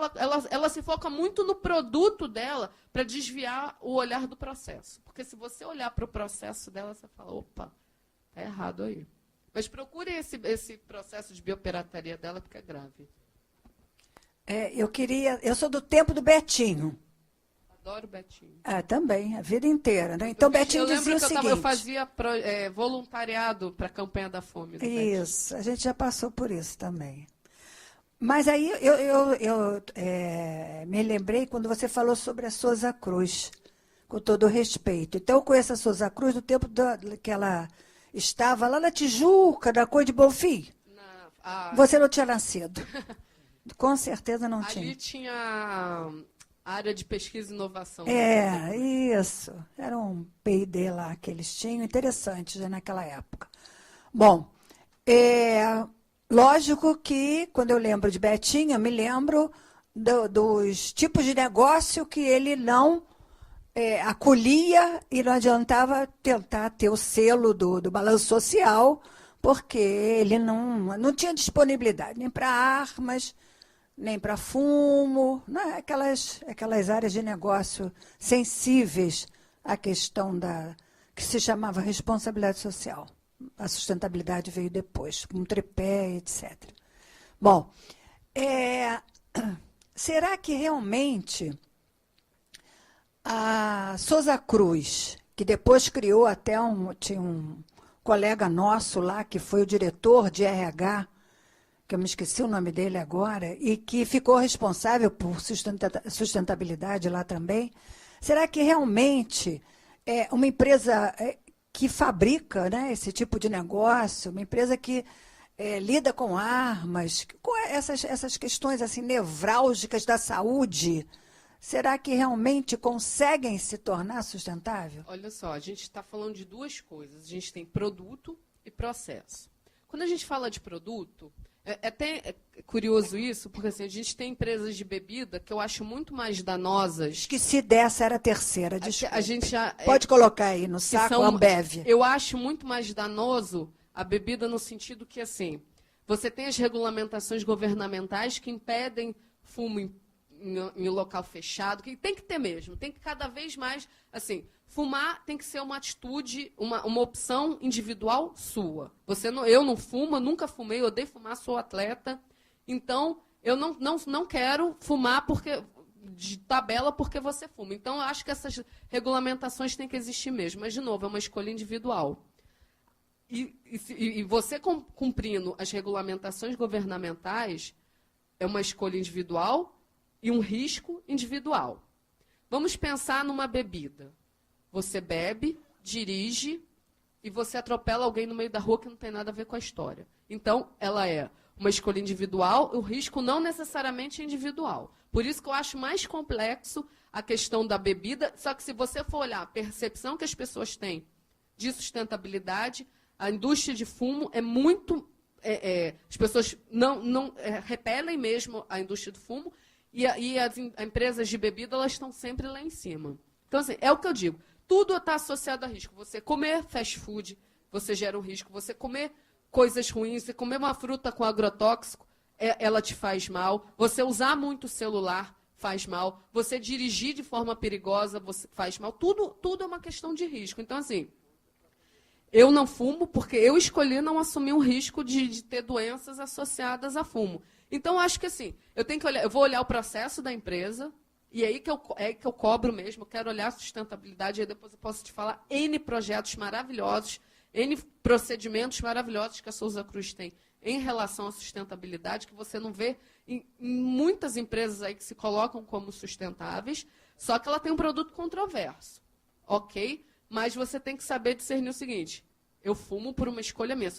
[SPEAKER 1] ela se foca muito no produto dela para desviar o olhar do processo. Porque se você olhar para o processo dela, você fala, opa, tá errado aí. Mas procure esse processo de biopirataria dela, porque é grave.
[SPEAKER 4] Eu sou do tempo do Betinho.
[SPEAKER 1] Adoro o Betinho.
[SPEAKER 4] Também, a vida inteira, né? Então, Betinho dizia o seguinte...
[SPEAKER 1] Eu fazia voluntariado para a campanha da fome.
[SPEAKER 4] Isso, a gente já passou por isso também. Mas aí eu me lembrei quando você falou sobre a Souza Cruz, com todo o respeito. Então, eu conheço a Souza Cruz do tempo que ela estava lá na Tijuca, da Cor de Bonfim. Você não tinha nascido. Com certeza não tinha.
[SPEAKER 1] Ali tinha Área de pesquisa e inovação.
[SPEAKER 4] Isso. Era um P&D lá que eles tinham, interessante já naquela época. Bom, lógico que quando eu lembro de Betinho, eu me lembro dos tipos de negócio que ele não acolhia e não adiantava tentar ter o selo do balanço social, porque ele não tinha disponibilidade nem para armas, nem para fumo, né? Aquelas áreas de negócio sensíveis à questão que se chamava responsabilidade social. A sustentabilidade veio depois, com tripé, etc. Bom, será que realmente a Souza Cruz, que depois criou até tinha um colega nosso lá, que foi o diretor de RH, que eu me esqueci o nome dele agora, e que ficou responsável por sustentabilidade lá também, será que realmente uma empresa que fabrica, né, esse tipo de negócio, uma empresa que lida com armas, com essas questões assim, nevrálgicas da saúde, será que realmente conseguem se tornar sustentável?
[SPEAKER 1] Olha só, a gente está falando de duas coisas. A gente tem produto e processo. Quando a gente fala de produto, é até curioso isso, porque assim, a gente tem empresas de bebida que eu acho muito mais danosas.
[SPEAKER 4] Esqueci dessa, era a terceira, desculpa.
[SPEAKER 1] A gente já,
[SPEAKER 4] pode colocar aí no saco Ambev.
[SPEAKER 1] Eu acho muito mais danoso a bebida no sentido que, assim, você tem as regulamentações governamentais que impedem fumo em local fechado, que tem que ter mesmo, tem que cada vez mais, assim, fumar tem que ser uma atitude, uma opção individual sua. Eu não fumo, nunca fumei, odeio fumar, sou atleta, então eu não quero fumar de tabela porque você fuma. Então eu acho que essas regulamentações têm que existir mesmo, mas de novo, é uma escolha individual. E você cumprindo as regulamentações governamentais é uma escolha individual e um risco individual. Vamos pensar numa bebida. Você bebe, dirige e você atropela alguém no meio da rua que não tem nada a ver com a história. Então, ela é uma escolha individual, o risco não necessariamente é individual. Por isso que eu acho mais complexo a questão da bebida, só que se você for olhar a percepção que as pessoas têm de sustentabilidade, a indústria de fumo é muito... as pessoas repelem mesmo a indústria do fumo e as empresas de bebida elas estão sempre lá em cima. Então, assim, é o que eu digo. Tudo está associado a risco. Você comer fast food, você gera um risco. Você comer coisas ruins, você comer uma fruta com agrotóxico, ela te faz mal. Você usar muito o celular faz mal. Você dirigir de forma perigosa faz mal. Tudo é uma questão de risco. Então, assim, eu não fumo porque eu escolhi não assumir o risco de ter doenças associadas a fumo. Então, acho que assim, eu vou olhar o processo da empresa, e aí que eu cobro mesmo, eu quero olhar a sustentabilidade, e aí depois eu posso te falar N projetos maravilhosos, N procedimentos maravilhosos que a Souza Cruz tem em relação à sustentabilidade, que você não vê em muitas empresas aí que se colocam como sustentáveis, só que ela tem um produto controverso, ok? Mas você tem que saber discernir o seguinte, eu fumo por uma escolha minha.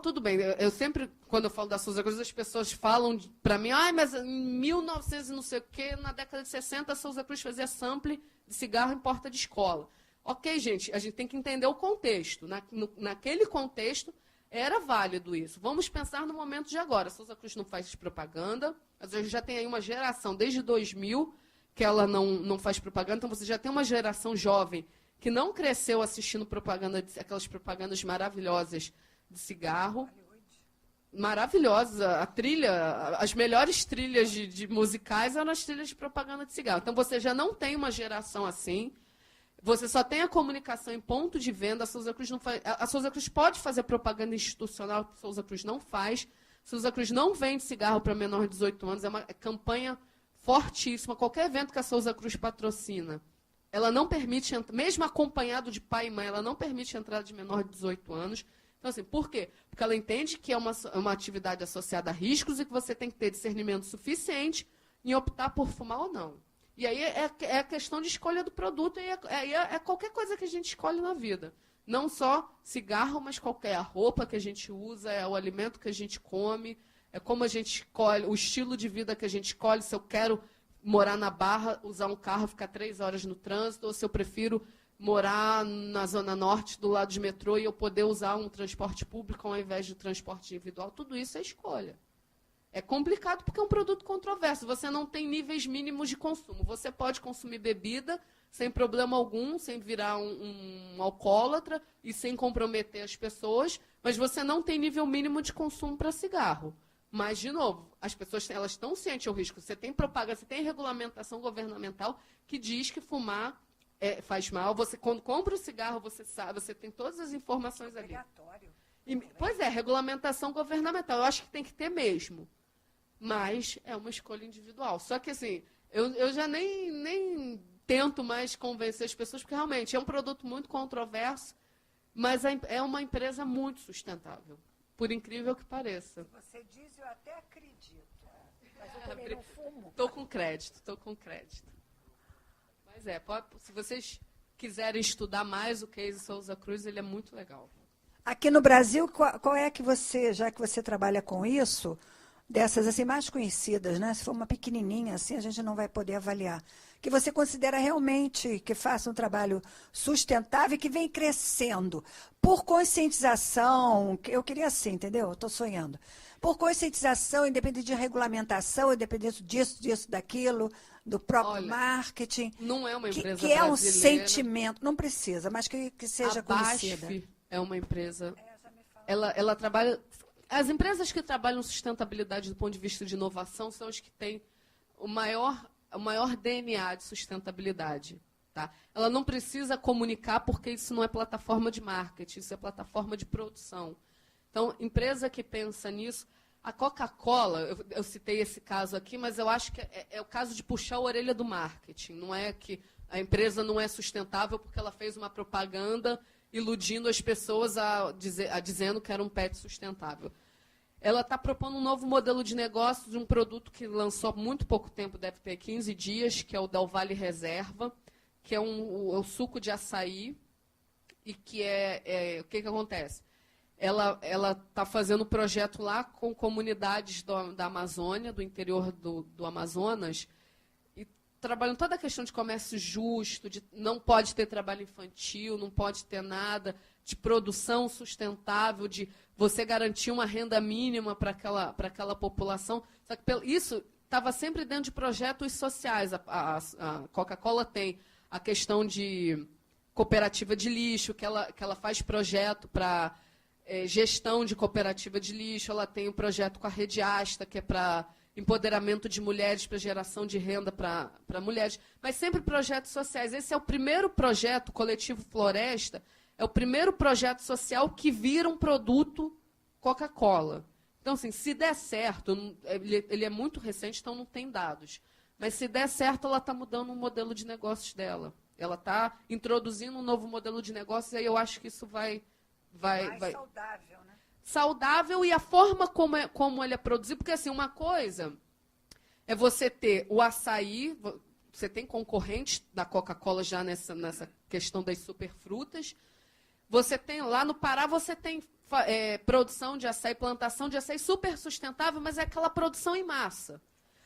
[SPEAKER 1] Tudo bem, eu sempre, quando eu falo da Souza Cruz, as pessoas falam para mim, mas em 1900 e não sei o quê, na década de 60, a Souza Cruz fazia sample de cigarro em porta de escola. Ok, gente, a gente tem que entender o contexto. Naquele contexto, era válido isso. Vamos pensar no momento de agora. A Souza Cruz não faz propaganda, mas a gente já tem aí uma geração, desde 2000, que ela não faz propaganda, então você já tem uma geração jovem que não cresceu assistindo aquelas propagandas maravilhosas de cigarro, maravilhosa, a trilha, as melhores trilhas de musicais eram as trilhas de propaganda de cigarro. Então você já não tem uma geração assim, você só tem a comunicação em ponto de venda. A Souza Cruz não faz, a Souza Cruz pode fazer propaganda institucional, a Souza Cruz não faz. A Souza Cruz não vende cigarro para menor de 18 anos, é uma campanha fortíssima. Qualquer evento que a Souza Cruz patrocina, ela não permite, mesmo acompanhado de pai e mãe, ela não permite a entrada de menor de 18 anos. Então, assim, por quê? Porque ela entende que é uma atividade associada a riscos e que você tem que ter discernimento suficiente em optar por fumar ou não. E aí é a questão de escolha do produto, e é qualquer coisa que a gente escolhe na vida. Não só cigarro, mas qualquer roupa que a gente usa, é o alimento que a gente come, é como a gente escolhe, o estilo de vida que a gente escolhe, se eu quero morar na Barra, usar um carro, ficar 3 horas no trânsito, ou se eu prefiro morar na Zona Norte, do lado de metrô, e eu poder usar um transporte público ao invés de transporte individual. Tudo isso é escolha. É complicado porque é um produto controverso. Você não tem níveis mínimos de consumo. Você pode consumir bebida sem problema algum, sem virar um alcoólatra e sem comprometer as pessoas, mas você não tem nível mínimo de consumo para cigarro. Mas, de novo, as pessoas elas estão cientes ao risco. Você tem propaganda, você tem regulamentação governamental que diz que fumar faz mal. Você, quando compra o cigarro, você sabe, você tem todas as informações ali. Pois é, regulamentação governamental. Eu acho que tem que ter mesmo. Mas é uma escolha individual. Só que, assim, eu já nem tento mais convencer as pessoas, porque realmente é um produto muito controverso, mas é uma empresa muito sustentável, por incrível que pareça.
[SPEAKER 4] Você diz, eu até acredito. Mas eu também não fumo.
[SPEAKER 1] Estou com crédito. Mas se vocês quiserem estudar mais o Case Souza Cruz, ele é muito legal.
[SPEAKER 4] Aqui no Brasil, qual é que você, já que você trabalha com isso, dessas assim mais conhecidas, né? Se for uma pequenininha assim, a gente não vai poder avaliar. Que você considera realmente que faça um trabalho sustentável e que vem crescendo por conscientização, eu queria assim, entendeu? Estou sonhando. Por conscientização, independente de regulamentação, independente disso, daquilo, do próprio marketing.
[SPEAKER 1] Não é uma empresa
[SPEAKER 4] que é
[SPEAKER 1] brasileira.
[SPEAKER 4] Um sentimento, não precisa, mas que seja conhecida.
[SPEAKER 1] A BASF é uma empresa. Ela trabalha. As empresas que trabalham sustentabilidade do ponto de vista de inovação são as que têm o maior DNA de sustentabilidade. Tá? Ela não precisa comunicar porque isso não é plataforma de marketing, isso é plataforma de produção. Então, empresa que pensa nisso, a Coca-Cola, eu citei esse caso aqui, mas eu acho que é o caso de puxar a orelha do marketing. Não é que a empresa não é sustentável porque ela fez uma propaganda iludindo as pessoas dizendo que era um pet sustentável. Ela está propondo um novo modelo de negócio de um produto que lançou há muito pouco tempo, deve ter 15 dias, que é o Del Valle Reserva, que é o suco de açaí, e que o que acontece? Ela está fazendo um projeto lá com comunidades da Amazônia, do interior do Amazonas, trabalhando toda a questão de comércio justo, de não pode ter trabalho infantil, não pode ter nada, de produção sustentável, de você garantir uma renda mínima para aquela população. Só que isso estava sempre dentro de projetos sociais. A Coca-Cola tem a questão de cooperativa de lixo, que ela faz projeto para gestão de cooperativa de lixo, ela tem um projeto com a Rede Asta, que é para empoderamento de mulheres, para geração de renda para mulheres, mas sempre projetos sociais. Esse é o primeiro projeto, o Coletivo Floresta, é o primeiro projeto social que vira um produto Coca-Cola. Então, assim, se der certo, ele é muito recente, então não tem dados, mas se der certo, ela está mudando o modelo de negócios dela. Ela está introduzindo um novo modelo de negócios, e aí eu acho que isso vai
[SPEAKER 4] saudável, né?
[SPEAKER 1] Saudável e a forma como ele é produzido, porque assim, uma coisa é você ter o açaí, você tem concorrentes da Coca-Cola já nessa questão das superfrutas, você tem, lá no Pará, você tem produção de açaí, plantação de açaí super sustentável, mas é aquela produção em massa.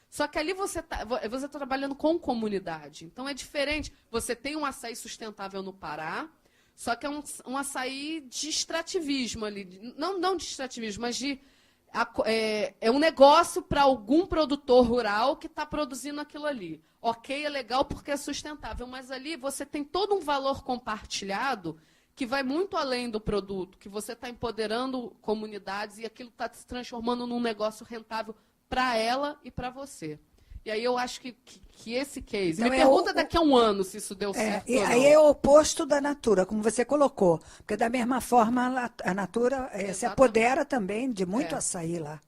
[SPEAKER 1] Só que ali você tá trabalhando com comunidade, então é diferente, você tem um açaí sustentável no Pará, só que é um açaí de extrativismo ali. Não de extrativismo, mas é um negócio para algum produtor rural que está produzindo aquilo ali. Ok, é legal porque é sustentável, mas ali você tem todo um valor compartilhado que vai muito além do produto, que você está empoderando comunidades e aquilo está se transformando num negócio rentável para ela e para você. E aí eu acho que esse case...
[SPEAKER 4] Então
[SPEAKER 1] me pergunta daqui a um ano se isso deu certo ou não.
[SPEAKER 4] Aí é o oposto da Natura, como você colocou. Porque da mesma forma a Natura se apodera também de muito açaí lá.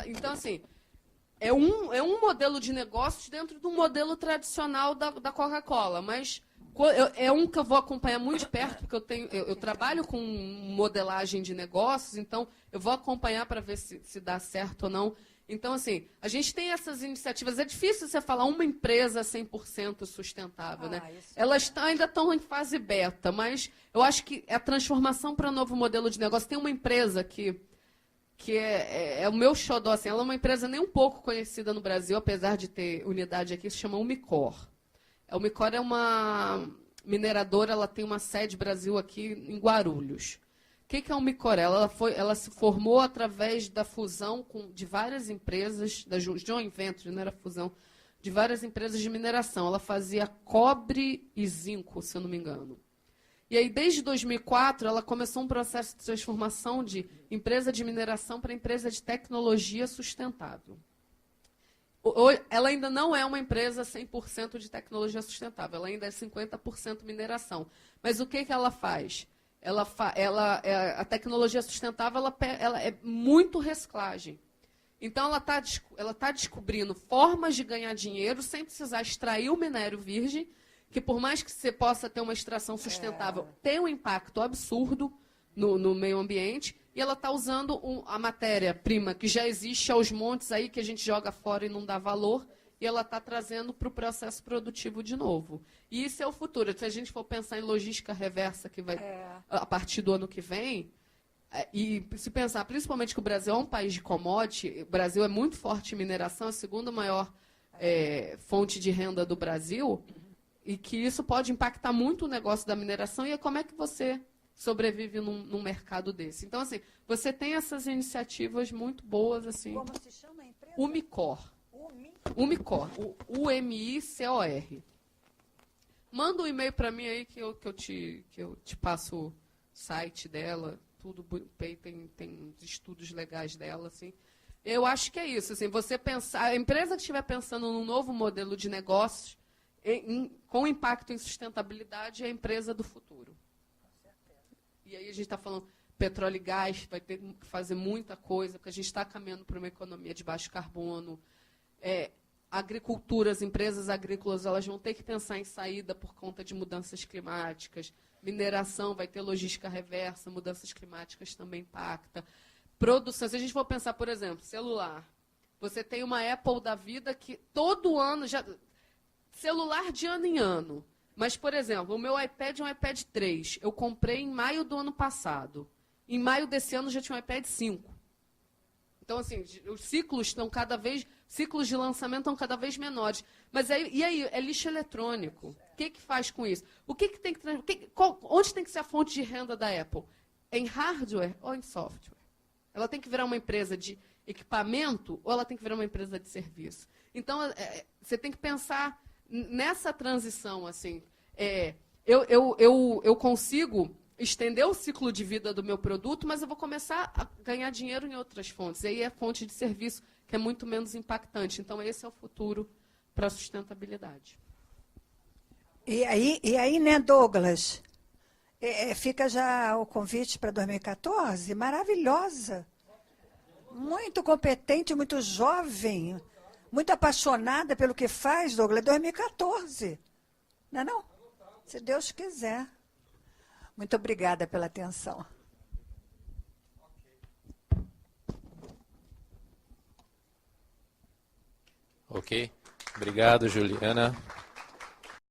[SPEAKER 1] Então, assim, é um modelo de negócios dentro de um modelo tradicional da Coca-Cola, mas é um que eu vou acompanhar muito de perto, porque eu trabalho com modelagem de negócios, então eu vou acompanhar para ver se dá certo ou não. Então, assim, a gente tem essas iniciativas. É difícil você falar uma empresa 100% sustentável, né? Elas ainda estão em fase beta, mas eu acho que a transformação para um novo modelo de negócio... Tem uma empresa que que é o meu xodó. Assim, ela é uma empresa nem um pouco conhecida no Brasil, apesar de ter unidade aqui, se chama Umicore. A Umicore é uma mineradora, ela tem uma sede Brasil aqui em Guarulhos. O que é a Umicore? Ela se formou através da fusão de várias empresas, da joint venture, não era fusão, de várias empresas de mineração. Ela fazia cobre e zinco, se eu não me engano. E aí, desde 2004, ela começou um processo de transformação de empresa de mineração para empresa de tecnologia sustentável. Ela ainda não é uma empresa 100% de tecnologia sustentável, ela ainda é 50% mineração. Mas o que ela faz? A tecnologia sustentável ela é muito reciclagem. Então, ela tá descobrindo formas de ganhar dinheiro sem precisar extrair o minério virgem, que por mais que você possa ter uma extração sustentável, tem um impacto absurdo no meio ambiente, e ela está usando a matéria-prima que já existe aos montes aí, que a gente joga fora e não dá valor, e ela está trazendo para o processo produtivo de novo. E isso é o futuro. Se a gente for pensar em logística reversa, que vai a partir do ano que vem, e se pensar principalmente que o Brasil é um país de commodity, o Brasil é muito forte em mineração, a segunda maior fonte de renda do Brasil, e que isso pode impactar muito o negócio da mineração, e como é que você sobrevive num mercado desse. Então, assim, você tem essas iniciativas muito boas, assim.
[SPEAKER 4] Como se chama a empresa?
[SPEAKER 1] Umicore. Umicore. U-M-I-C-O-R. Manda um e-mail para mim aí que eu te passo o site dela, tudo tem estudos legais dela, assim. Eu acho que é isso, assim, você pensar, a empresa que estiver pensando num novo modelo de negócios com impacto em sustentabilidade é a empresa do futuro. E aí a gente está falando petróleo e gás, vai ter que fazer muita coisa, porque a gente está caminhando para uma economia de baixo carbono. Agricultura, as empresas agrícolas, elas vão ter que pensar em saída por conta de mudanças climáticas. Mineração vai ter logística reversa, mudanças climáticas também impactam. Produção, se a gente for pensar, por exemplo, celular. Você tem uma Apple da vida que todo ano, celular de ano em ano. Mas, por exemplo, o meu iPad é um iPad 3. Eu comprei em maio do ano passado. Em maio desse ano já tinha um iPad 5. Então, assim, os ciclos de lançamento estão cada vez menores. Mas e aí, é lixo eletrônico. O que faz com isso? Onde tem que ser a fonte de renda da Apple? Em hardware ou em software? Ela tem que virar uma empresa de equipamento ou ela tem que virar uma empresa de serviço? Então, você tem que pensar nessa transição, assim, eu consigo estender o ciclo de vida do meu produto, mas eu vou começar a ganhar dinheiro em outras fontes. E aí é fonte de serviço, que é muito menos impactante. Então, esse é o futuro para a sustentabilidade.
[SPEAKER 4] E aí, né, Douglas? Fica já o convite para 2014, maravilhosa. Muito competente, muito jovem. Muito apaixonada pelo que faz, Douglas, 2014. Não é não? Se Deus quiser. Muito obrigada pela atenção.
[SPEAKER 5] Ok. Obrigado, Juliana.